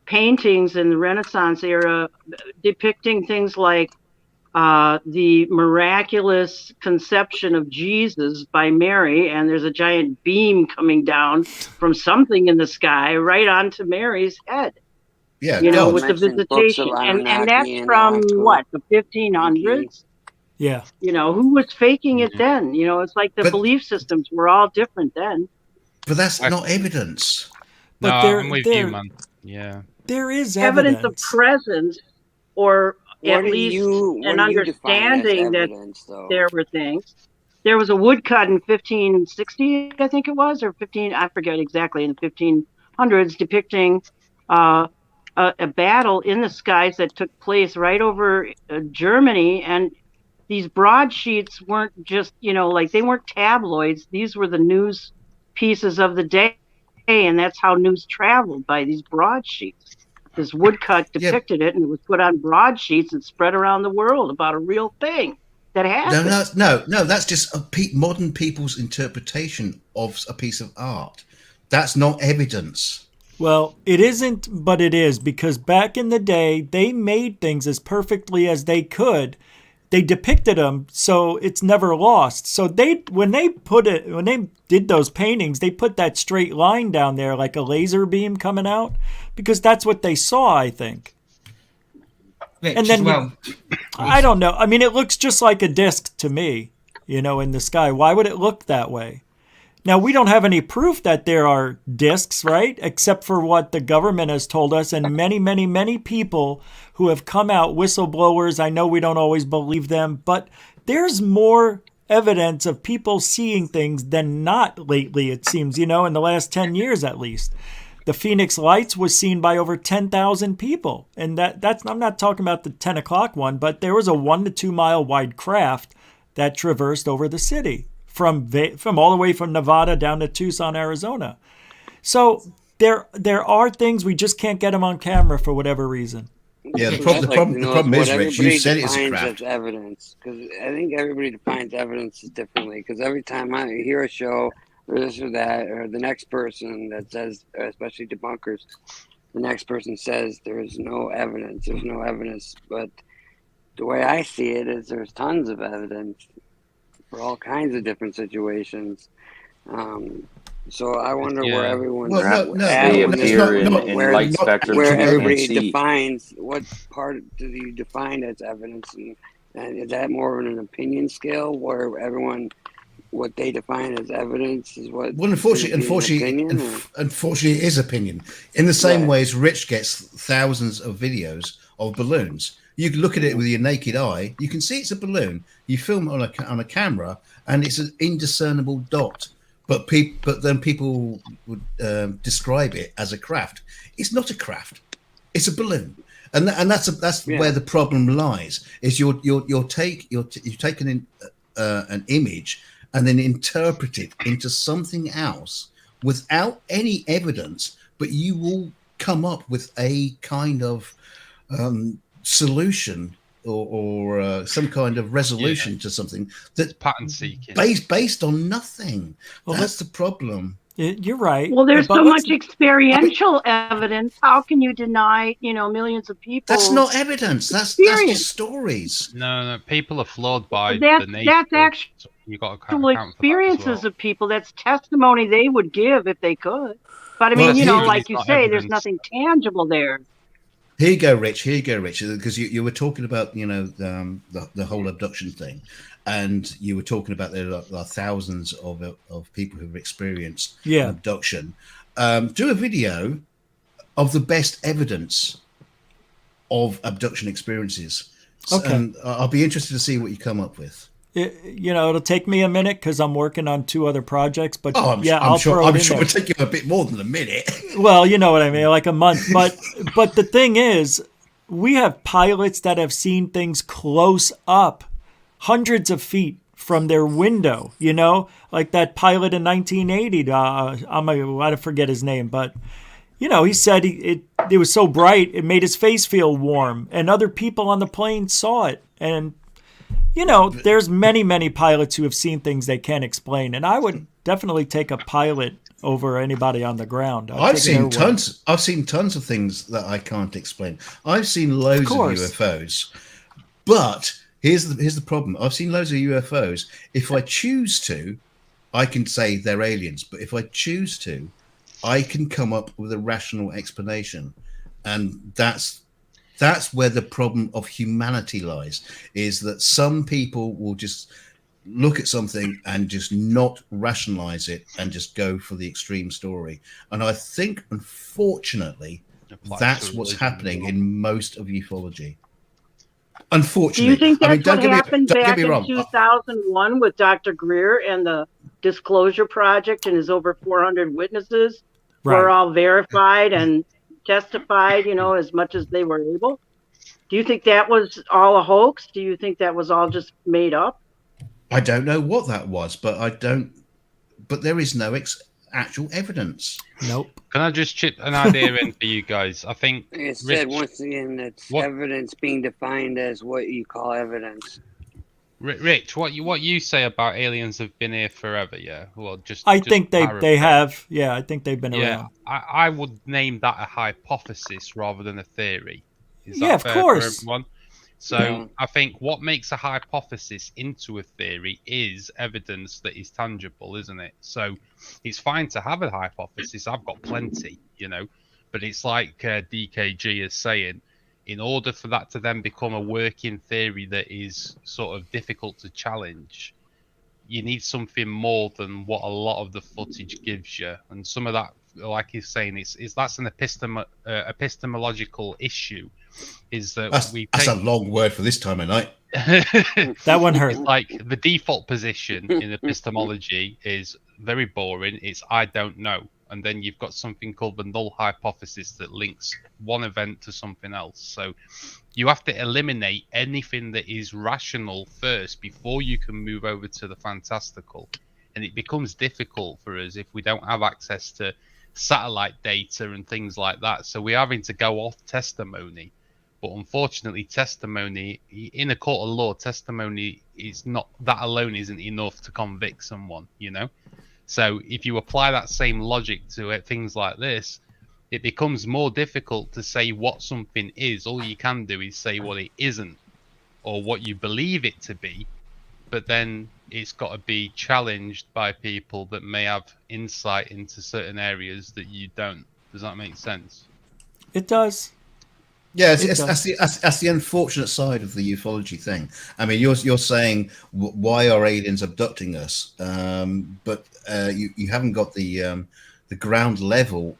paintings in the Renaissance era, depicting things like the miraculous conception of Jesus by Mary, and there's a giant beam coming down from something in the sky right onto Mary's head. Yeah, with the visitation, and that's from what, the 1500s? Yeah. Who was faking it then? It's like the belief systems were all different then. But that's not evidence. But I'm with you, man. Yeah. There is evidence of presence, or at least an understanding that there were things. There was a woodcut in 1560, I think it was, or 15, I forget exactly, in the 1500s, depicting a battle in the skies that took place right over Germany. And these broadsheets weren't just, they weren't tabloids. These were the news pieces of the day. And that's how news traveled, by these broadsheets. This woodcut depicted it, and it was put on broadsheets and spread around the world about a real thing that happened. No, that's just modern people's interpretation of a piece of art. That's not evidence. Well, it isn't, but it is, because back in the day, they made things as perfectly as they could. They depicted them, so it's never lost. So when they did those paintings, they put that straight line down there like a laser beam coming out, because that's what they saw, I think. And then I don't know. I mean, it looks just like a disc to me, in the sky. Why would it look that way? Now, we don't have any proof that there are discs, right? Except for what the government has told us, and many, many, many people who have come out, whistleblowers. I know we don't always believe them, but there's more evidence of people seeing things than not lately, it seems, in the last 10 years at least. The Phoenix Lights was seen by over 10,000 people. And that's I'm not talking about the 10 o'clock one, but there was a 1 to 2 mile wide craft that traversed over the city. From all the way from Nevada down to Tucson, Arizona. So there are things, we just can't get them on camera for whatever reason. Yeah, the problem is, Rich, you said it's a craft. Evidence, because I think everybody defines evidence differently. Because every time I hear a show or this or that, or the next person that says, especially debunkers, the next person says there's no evidence. There's no evidence, but the way I see it is there's tons of evidence for all kinds of different situations. So I wonder where everyone's at where everybody defines what part do you define as evidence, and is that more of an opinion scale where everyone what they define as evidence is what? Well, unfortunately, it is opinion. In the same way as Rich gets thousands of videos of balloons. You can look at it with your naked eye. You can see it's a balloon. You film it on a camera, and it's an indiscernible dot. But then people would describe it as a craft. It's not a craft. It's a balloon, and that's where the problem lies. Is you've taken an image and then interpret it into something else without any evidence, but you will come up with a kind of solution or some kind of resolution to something that's pattern seeking based on nothing. Well, that's the problem. You're right. Well, there's But so let's- much experiential evidence. How can you deny, millions of people? That's not evidence. That's just stories. No, people are flawed by That's the nature. actual You got to account for that as experiences well. of people. That's testimony they would give if they could. But I mean, Well, like you not say, there's evidence. nothing tangible there. Here you go, Rich. Because you were talking about the whole abduction thing, and you were talking about there are thousands of people who've experienced an abduction. Do a video of the best evidence of abduction experiences. Okay. And I'll be interested to see what you come up with. It'll take me a minute because I'm working on 2 other projects. But I'm I'll sure throw it in it'll there. take you a bit more than a minute. Well, you know what I mean, like a month. But the thing is, we have pilots that have seen things close up, hundreds of feet from their window. Like that pilot in 1980. I forget his name, but he said it was so bright it made his face feel warm, and other people on the plane saw it. And there's many pilots who have seen things they can't explain, and I would definitely take a pilot over anybody on the ground. I've seen tons of things that I can't explain. I've seen loads of UFOs, but here's the problem. I've seen loads of UFOs. If I choose to, I can say they're aliens, but if I choose to, I can come up with a rational explanation, and that's where the problem of humanity lies, is that some people will just look at something and just not rationalize it and just go for the extreme story. And I think, unfortunately, that's what's happening in most of ufology. Unfortunately. Do you think that's what happened don't back get me in wrong. 2001 with Dr. Greer and the Disclosure Project and his over 400 witnesses were all verified and testified, as much as they were able? Do you think that was all a hoax? Do you think that was all just made up? I don't know what that was, but there is no actual evidence. Nope. Can I just chip an idea in for you guys? I think it said once again, it's evidence being defined as what you call evidence. Rich, what you say about aliens have been here forever? Yeah. Well, I think they have. Yeah, I think they've been around. I would name that a hypothesis rather than a theory. Is that of fair course. for everyone? So I think what makes a hypothesis into a theory is evidence that is tangible, isn't it? So it's fine to have a hypothesis. I've got plenty, but it's like DKG is saying, in order for that to then become a working theory that is sort of difficult to challenge, you need something more than what a lot of the footage gives you. And some of that, like he's saying, that's an epistemological issue. Is that that's a long word for this time of night. That one hurt. Like the default position in epistemology is very boring. It's I don't know. And then you've got something called the null hypothesis that links one event to something else. So you have to eliminate anything that is rational first before you can move over to the fantastical. And it becomes difficult for us if we don't have access to satellite data and things like that. So we're having to go off testimony. But unfortunately, testimony, in a court of law, testimony is not, that alone isn't enough to convict someone, So if you apply that same logic to it, things like this, it becomes more difficult to say what something is. All you can do is say what it isn't, or what you believe it to be. But then it's got to be challenged by people that may have insight into certain areas that you don't. Does that make sense? It does. Yeah, that's the unfortunate side of the ufology thing. I mean, you're saying why are aliens abducting us, but you haven't got the ground level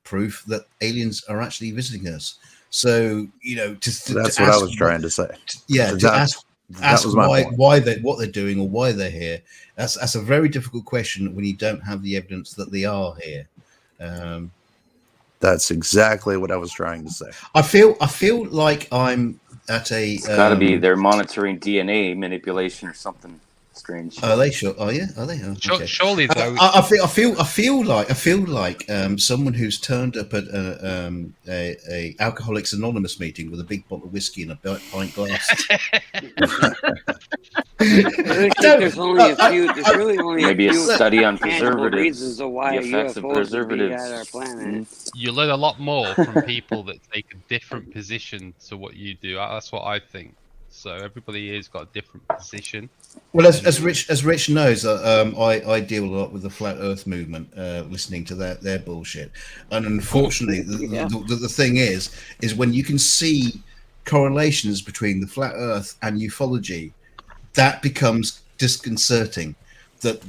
proof that aliens are actually visiting us. So that's what I was trying to say. Yeah, to ask what they're doing or why they're here. That's a very difficult question when you don't have the evidence that they are here. That's exactly what I was trying to say. I feel like I'm at a. It's got to be they're monitoring DNA manipulation or something. strange. Are they sure? Are you? Are they? Oh, okay. Surely, though. I feel like someone who's turned up at a Alcoholics Anonymous meeting with a big bottle of whiskey and a pint glass. There's only a few. There's really only Maybe a a few study on tangible preservatives, reasons of why the effects of UFOs would be preservatives. at our planet. You learn a lot more from people that take a different position to what you do. That's what I think. So everybody here's got a different position. Well, as Rich knows, I deal a lot with the flat Earth movement, listening to their bullshit, and unfortunately, the thing is when you can see correlations between the flat Earth and ufology, that becomes disconcerting. That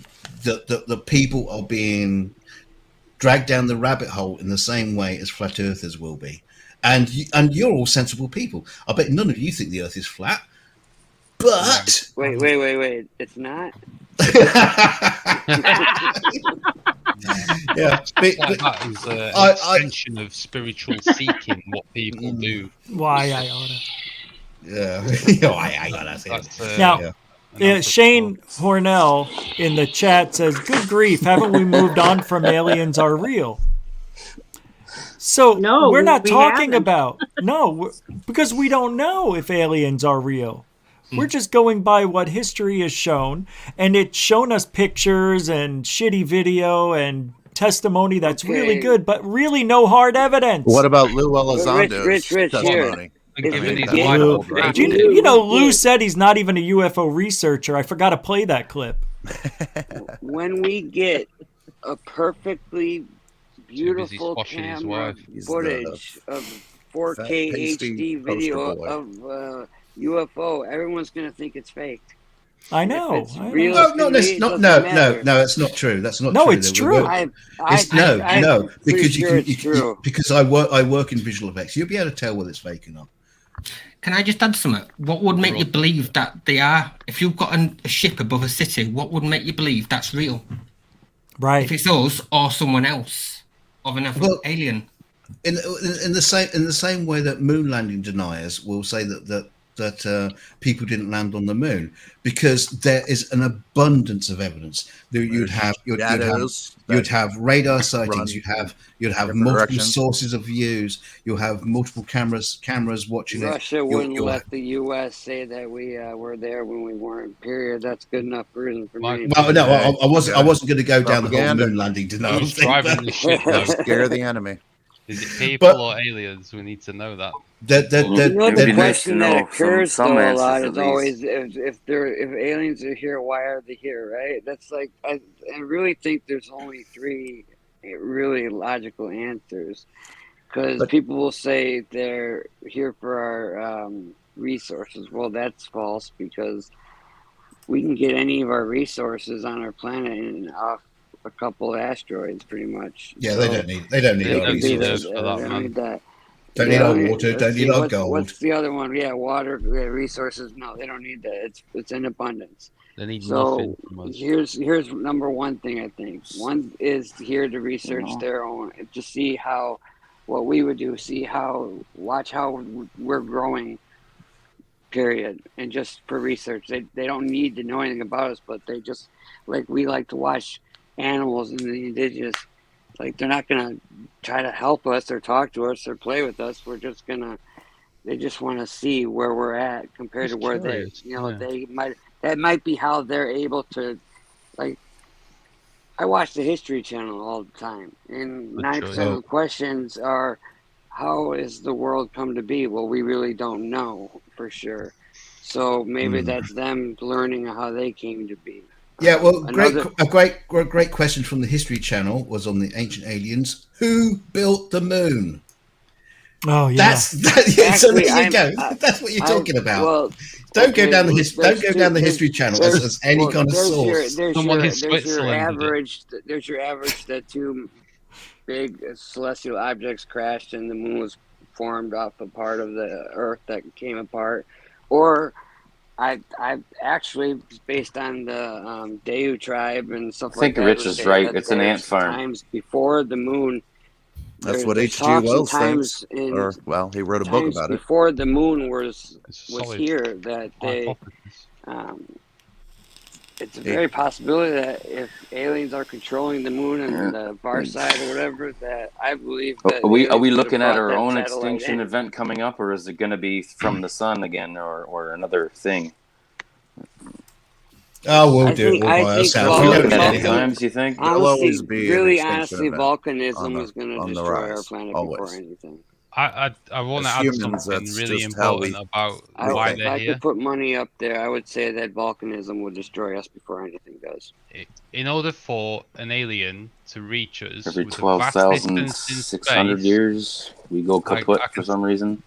the people are being dragged down the rabbit hole in the same way as flat Earthers will be, and you're all sensible people. I bet none of you think the Earth is flat. But wait, it's not. Yeah, that is an extension of spiritual seeking. What people do. Why I oughta. Yeah. Now, Shane Hornell in the chat says, "Good grief, haven't we moved on from aliens are real?" So No, we're not we talking haven't. about because we don't know if aliens are real. We're just going by what history has shown, and it's shown us pictures and shitty video and testimony that's really good, but really no hard evidence. What about Lou Elizondo's Rich, testimony? You know, Lou said he's not even a UFO researcher. I forgot to play that clip. When we get a perfectly beautiful camera footage of 4K HD video of UFO, everyone's going to think it's fake. I know. It's real. No, it's not true. That's not true. No, it's true. Because I work in visual effects. You'll be able to tell whether it's fake or not. Can I just add something? What would make you believe that they are? If you've got a ship above a city, what would make you believe that's real? Right. If it's us or someone else, or another alien. In the same way that moon landing deniers will say that people didn't land on the moon, because there is an abundance of evidence. You'd have radar sightings. You'd have multiple sources of views. You'll have multiple cameras watching Russia it. wouldn't let the U.S. say that we were there when we weren't. Period. That's good enough reason for me. Well, no, I wasn't going to go down the whole moon landing denial Who's thing. driving the ship, though? Scare the enemy. Is it people or aliens? We need to know that. The question that occurs though a lot is always if aliens are here, why are they here? Right? That's like I really think there's only three really logical answers, because people will say they're here for our resources. Well, that's false, because we can get any of our resources on our planet and off a couple asteroids, pretty much. Yeah, they don't need our resources. Don't need our water. Don't need our gold. What's the other one? Yeah, water resources. No, they don't need that. It's in abundance. They need nothing from us. Here's number one thing I think. One is here to research their own, to see how what we would do, watch how we're growing. Period, and just for research. They don't need to know anything about us, but they just we like to watch animals and the indigenous. Like, they're not gonna try to help us or talk to us or play with us. They just want to see where we're at compared to where they might. That might be how they're able to, like. I watch the History Channel all the time, and 90% of the questions are, how is the world come to be? Well, we really don't know for sure. So maybe that's them learning how they came to be. Yeah, well, a great question from the History Channel was on the ancient aliens. Who built the moon? Oh, yeah. So there you go. That's what you're talking about. Well, don't go down the History Channel as any kind of source. There's your average. That two big celestial objects crashed and the moon was formed off a part of the Earth that came apart, or. I actually, based on the Daewoo tribe and stuff like that. I think Rich is right. It's an ant farm. Times before the moon. That's what H.G. Wells thinks. He wrote a book about it. Before the moon was here, that it's a very possibility that if aliens are controlling the moon and the far side or whatever, that I believe that Are we aliens would've looking at brought our that own satellite extinction in. event coming up, or is it going to be from the sun again, or another thing? Oh, we'll do it all by ourselves. We don't At need the times, you think? There'll always be an really extinction honestly, event volcanism is going to on the destroy our rise, planet always. before anything. I want to As add humans, something that's really just how important we about do why things. If they're I here. could put money up there, I would say that volcanism would destroy us before anything does. In order for an alien to reach us Every with a vast distance in 12,600 space, years, we go kaput for some reason.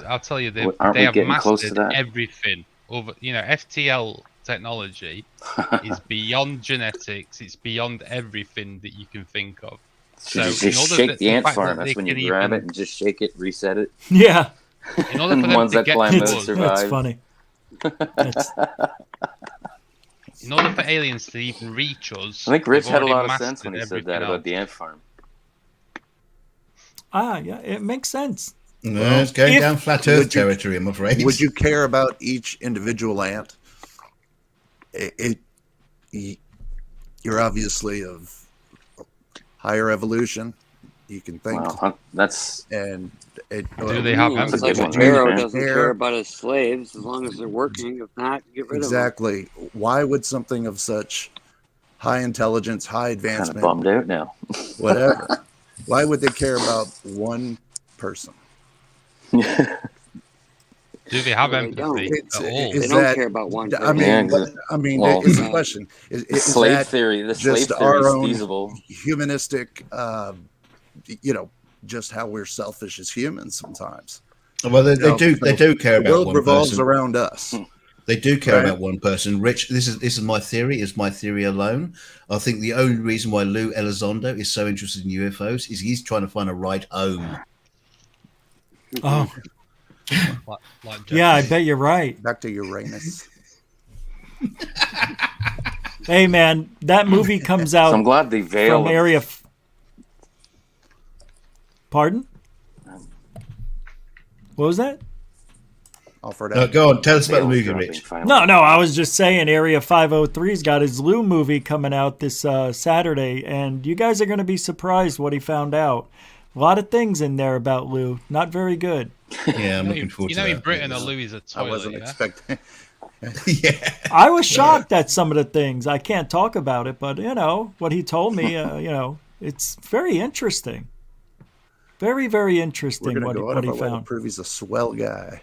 I'll tell you, Aren't they we have getting close to mastered that? everything. FTL technology is beyond genetics. It's beyond everything that you can think of. So Just shake the ant farm. That's when you grab it and just shake it, reset it. Yeah. In order for them ones to that get climb to out us, survive. That's funny. In order for aliens to even reach us, I think Rich they've had a already lot of sense when he mastered said that everything about the ant farm. Yeah, it makes sense. No, it's going down flat Earth territory, I'm afraid. Would you care about each individual ant? You're obviously of higher evolution. You can think. Wow, that's and Do they have It's empathy? like a pharaoh doesn't care about his slaves as long as they're working. If not, get rid of them. Exactly. Why would something of such high intelligence, high advancement, kind of bummed out now. whatever? Why would they care about one person? Do they have empathy at all? They don't care about one person. I mean, well, it's a question. Is slave that theory. The just slave theory our is own feasible. humanistic, just how we're selfish as humans sometimes? Well, they do care about the world one revolves person. around us. They do care Right. about one person. Rich, this is my theory. It's my theory alone. I think the only reason why Lou Elizondo is so interested in UFOs is he's trying to find a ride home. Oh. Yeah, I bet you're right. Back to Uranus. Hey, man, that movie comes out So I'm glad the veil from of- Area... Pardon? What was that? No, go on. Tell us about the movie, Rich. No, I was just saying Area 503's got his Lou movie coming out this Saturday, and you guys are going to be surprised what he found out. A lot of things in there about Lou. Not very good. Yeah, I'm looking forward You to know, that. in Britain, a Louis a toilet. I wasn't yeah? expecting. I was shocked at some of the things. I can't talk about it, but, what he told me, it's very interesting. Very, very interesting We're what going to go out he of our way to found. prove he's a swell guy.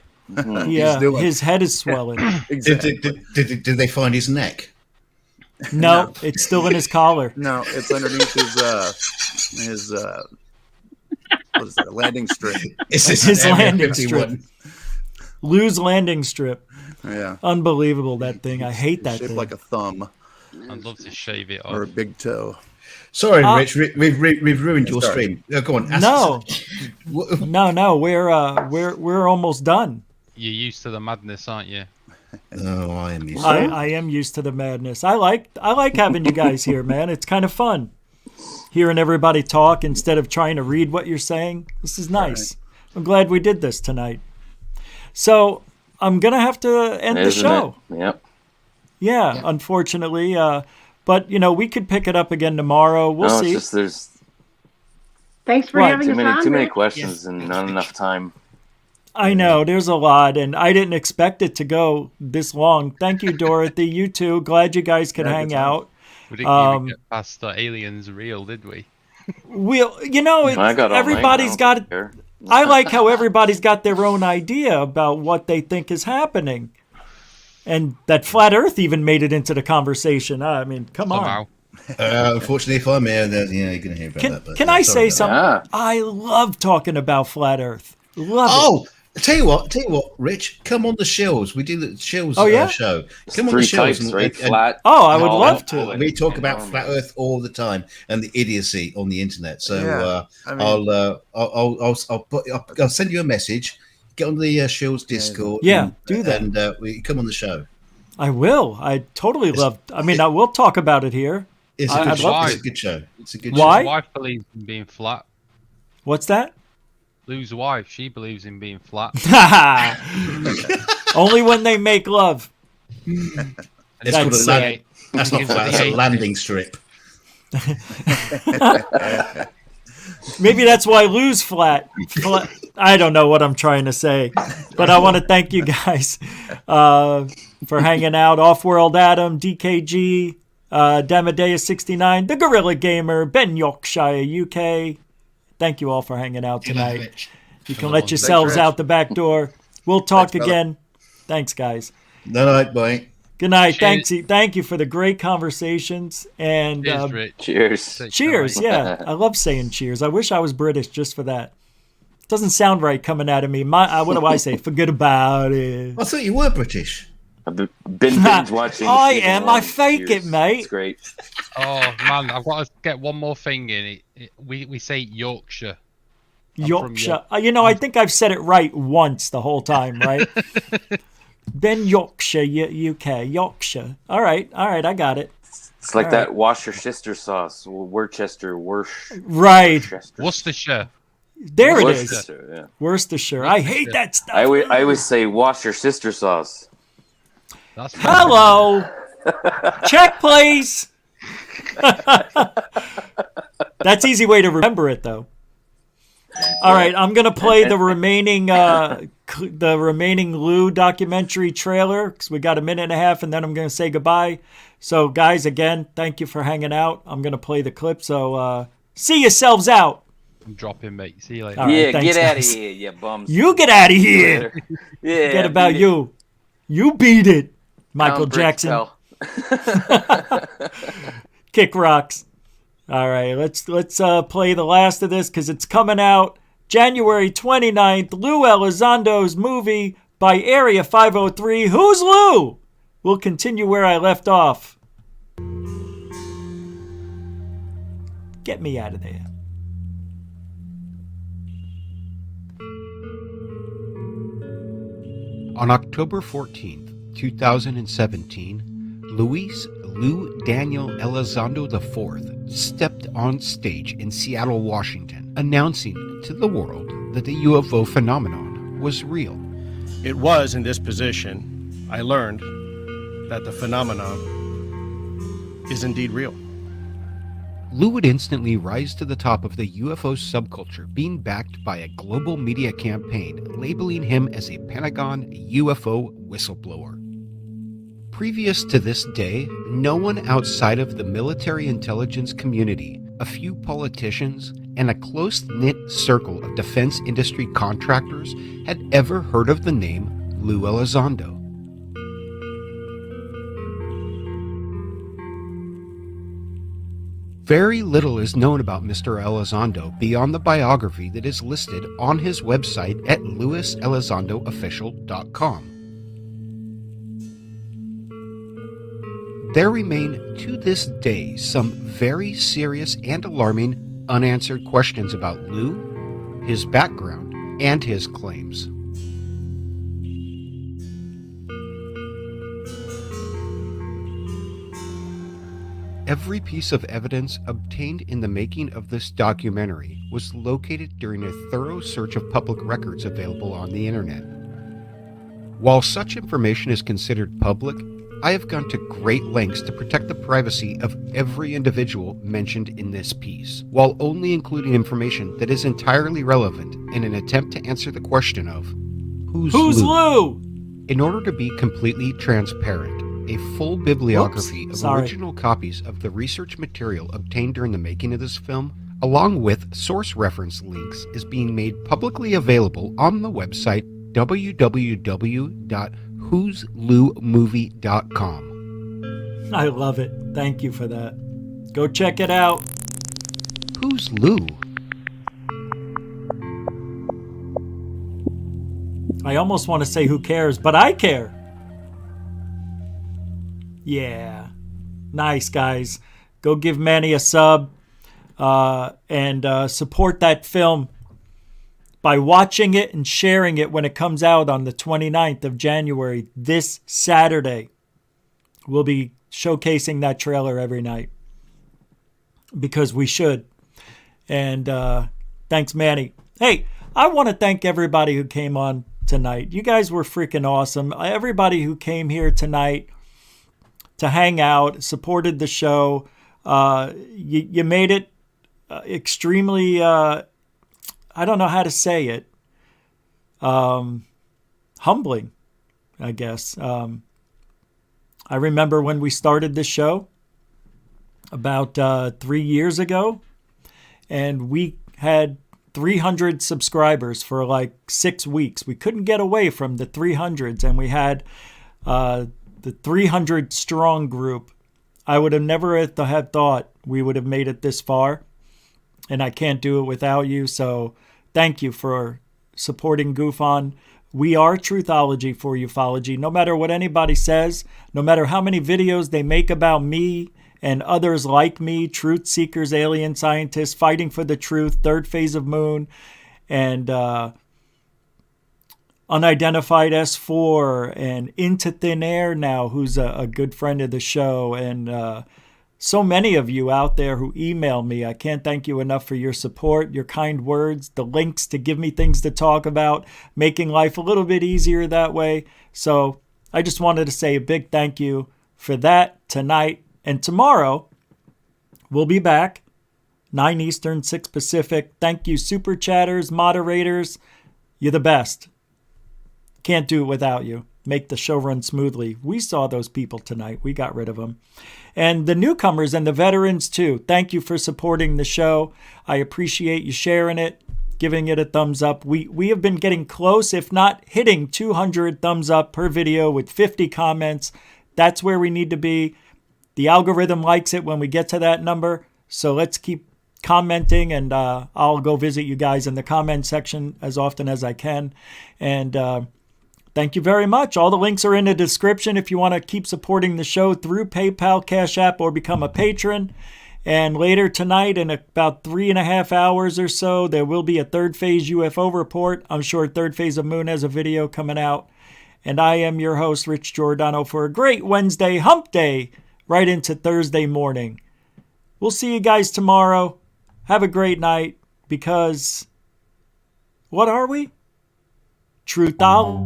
Yeah, his head is swelling. Exactly. Did they find his neck? No, it's still in his collar. No, it's underneath his what is that, landing strip. It's his Area landing 51. strip. Lou's landing strip. Yeah. Unbelievable, that thing. I hate that Shaped thing. like a thumb I'd love to shave it or a off. big toe. Sorry, Rich. We've ruined your Sorry. stream. Go on. No, we're almost done. You're used to the madness, aren't you? Oh, I am used to it. I am used to the madness. I like having you guys here, man. It's kind of fun hearing everybody talk instead of trying to read what you're saying. This is nice. I'm glad we did this tonight. So I'm gonna have to end the show. Yep. Yeah, unfortunately. But we could pick it up again tomorrow. We'll No, see. it's just there's Thanks for What? having us on. too many Rich. questions and not enough time. I know there's a lot, and I didn't expect it to go this long. Thank you, Dorothy. You too. Glad you guys could hang out. We didn't even get past the aliens real, did we? We'll, I got all night everybody's now. got. Here. I like how everybody's got their own idea about what they think is happening, and that flat Earth even made it into the conversation. I mean, come on. Unfortunately, if I'm here, then you're going to hear about that. But, Can I sorry say about that. something? I love talking about flat Earth. Love it. Oh, tell you what, Rich, come on the Shills. We do the Shills show. Come on the three Shills. types, right? And- Flat. Oh, I would love to. We talk about flat Earth all the time and the idiocy on the internet. So Yeah, I mean- I'll send you a message. Get on the Shills Discord. Yeah, do that. And we come on the show. I will. I totally love. I mean, I will talk about it here. It's a I'd good show. love It's to. a good show. It's a good Why? Lou's wife believes in being flat. What's that? Lou's wife, she believes in being flat. Only when they make love. And It's called a land. That's not flat. That's a landing strip. Maybe that's why Lou's flat. I don't know what I'm trying to say, but I want to thank you guys for hanging out. Offworld Adam, DKG, Demadea69, The Gorilla Gamer, Ben Yorkshire, UK. Thank you all for hanging out tonight. You can let yourselves out the back door. We'll talk again. Thanks, guys. Good night, bye. Good night. Thanks. Thank you for the great conversations. And cheers. Cheers. Yeah, I love saying cheers. I wish I was British just for that. It doesn't sound right coming out of me. What do I say? Forget about it. I thought you were British. I've been binge watching. I am. I fake it, mate. It's great. Oh man, I've got to get one more thing in. We say Yorkshire. Yorkshire. I think I've said it right once the whole time, right? Ben Yorkshire, UK. Yorkshire. All right, I got it. It's like that Worcestershire sauce. Worcester. Right. Worcestershire. There it is. Worcestershire, yeah. Worcestershire. I hate that stuff. I always say Worcestershire sauce. Hello. Check, please. That's easy way to remember it, though. All right, I'm gonna play the remaining Lou documentary trailer because we got a minute and a half, and then I'm gonna say goodbye. So, guys, again, thank you for hanging out. I'm gonna play the clip. So, see yourselves out. I'm dropping, mate. See you later. All right, thanks, get out of here, you bums. You get out of here. Yeah. Forget about you. You beat it, Michael Jackson. Kick rocks. All right, let's play the last of this because it's coming out January 29th. Lou Elizondo's movie by Area 503. Who's Lou? We'll continue where I left off. Get me out of there. On October 14th, 2017, Lou Daniel Elizondo IV stepped on stage in Seattle, Washington, announcing to the world that the UFO phenomenon was real. It was in this position I learned that the phenomenon is indeed real. Lou would instantly rise to the top of the UFO subculture, being backed by a global media campaign labeling him as a Pentagon UFO whistleblower. Previous to this day, no one outside of the military intelligence community, a few politicians, and a close-knit circle of defense industry contractors had ever heard of the name Lou Elizondo. Very little is known about Mr. Elizondo beyond the biography that is listed on his website at louiselizondoofficial.com. There remain to this day some very serious and alarming unanswered questions about Lou, his background, and his claims. Every piece of evidence obtained in the making of this documentary was located during a thorough search of public records available on the internet. While such information is considered public, I have gone to great lengths to protect the privacy of every individual mentioned in this piece, while only including information that is entirely relevant in an attempt to answer the question of Who's Lou? In order to be completely transparent, a full bibliography of original copies of the research material obtained during the making of this film, along with source reference links, is being made publicly available on the website www.who'sloumovie.com. I love it. Thank you for that. Go check it out. Who's Lou? I almost want to say who cares, but I care. Yeah. Nice, guys. Go give Manny a sub and support that film by watching it and sharing it when it comes out on the 29th of January, this Saturday. We'll be showcasing that trailer every night because we should. And thanks, Manny. Hey, I want to thank everybody who came on tonight. You guys were freaking awesome. Everybody who came here tonight to hang out, supported the show. You made it extremely, I don't know how to say it, humbling, I guess. I remember when we started this show about 3 years ago, and we had 300 subscribers for like 6 weeks. We couldn't get away from the 300s, and we had the 300 strong group. I would have never have thought we would have made it this far, and I can't do it without you. So thank you for supporting GoofOn. We are Truthology for ufology. No matter what anybody says, no matter how many videos they make about me and others like me, truth seekers, alien scientists, fighting for the truth, third phase of moon, and unidentified S4, and Into Thin Air now, who's a good friend of the show, and so many of you out there who email me. I can't thank you enough for your support, your kind words, the links to give me things to talk about, making life a little bit easier that way. So I just wanted to say a big thank you for that tonight. And tomorrow, we'll be back, 9 Eastern, 6 Pacific. Thank you, super chatters, moderators. You're the best. Can't do it without you. Make the show run smoothly. We saw those people tonight. We got rid of them. And the newcomers and the veterans, too. Thank you for supporting the show. I appreciate you sharing it, giving it a thumbs up. We have been getting close, if not hitting 200 thumbs up per video with 50 comments. That's where we need to be. The algorithm likes it when we get to that number. So let's keep commenting, and I'll go visit you guys in the comment section as often as I can. And thank you very much. All the links are in the description if you want to keep supporting the show through PayPal, Cash App, or become a patron. And later tonight, in about 3.5 hours or so, there will be a third phase UFO report. I'm sure Third Phase of Moon has a video coming out. And I am your host, Rich Giordano, for a great Wednesday hump day right into Thursday morning. We'll see you guys tomorrow. Have a great night, because what are we? Truthology.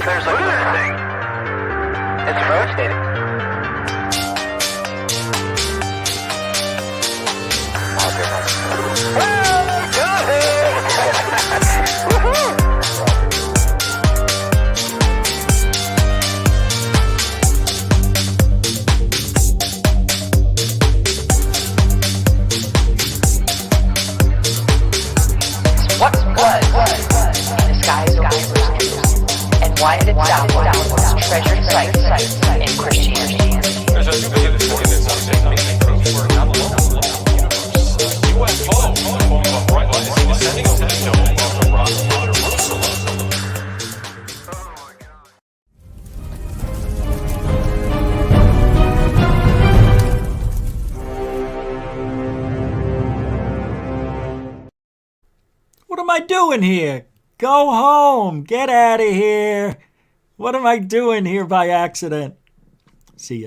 There's a good thing. It's rotating. What was in the skies over Jerusalem, and why did it downward its treasured sites in Christianity? There's a new evidence that proves we're not alone. UFO, a bright light is descending to the dome of the rock of Jerusalem. What am I doing here? Go home. Get out of here. What am I doing here by accident? See ya.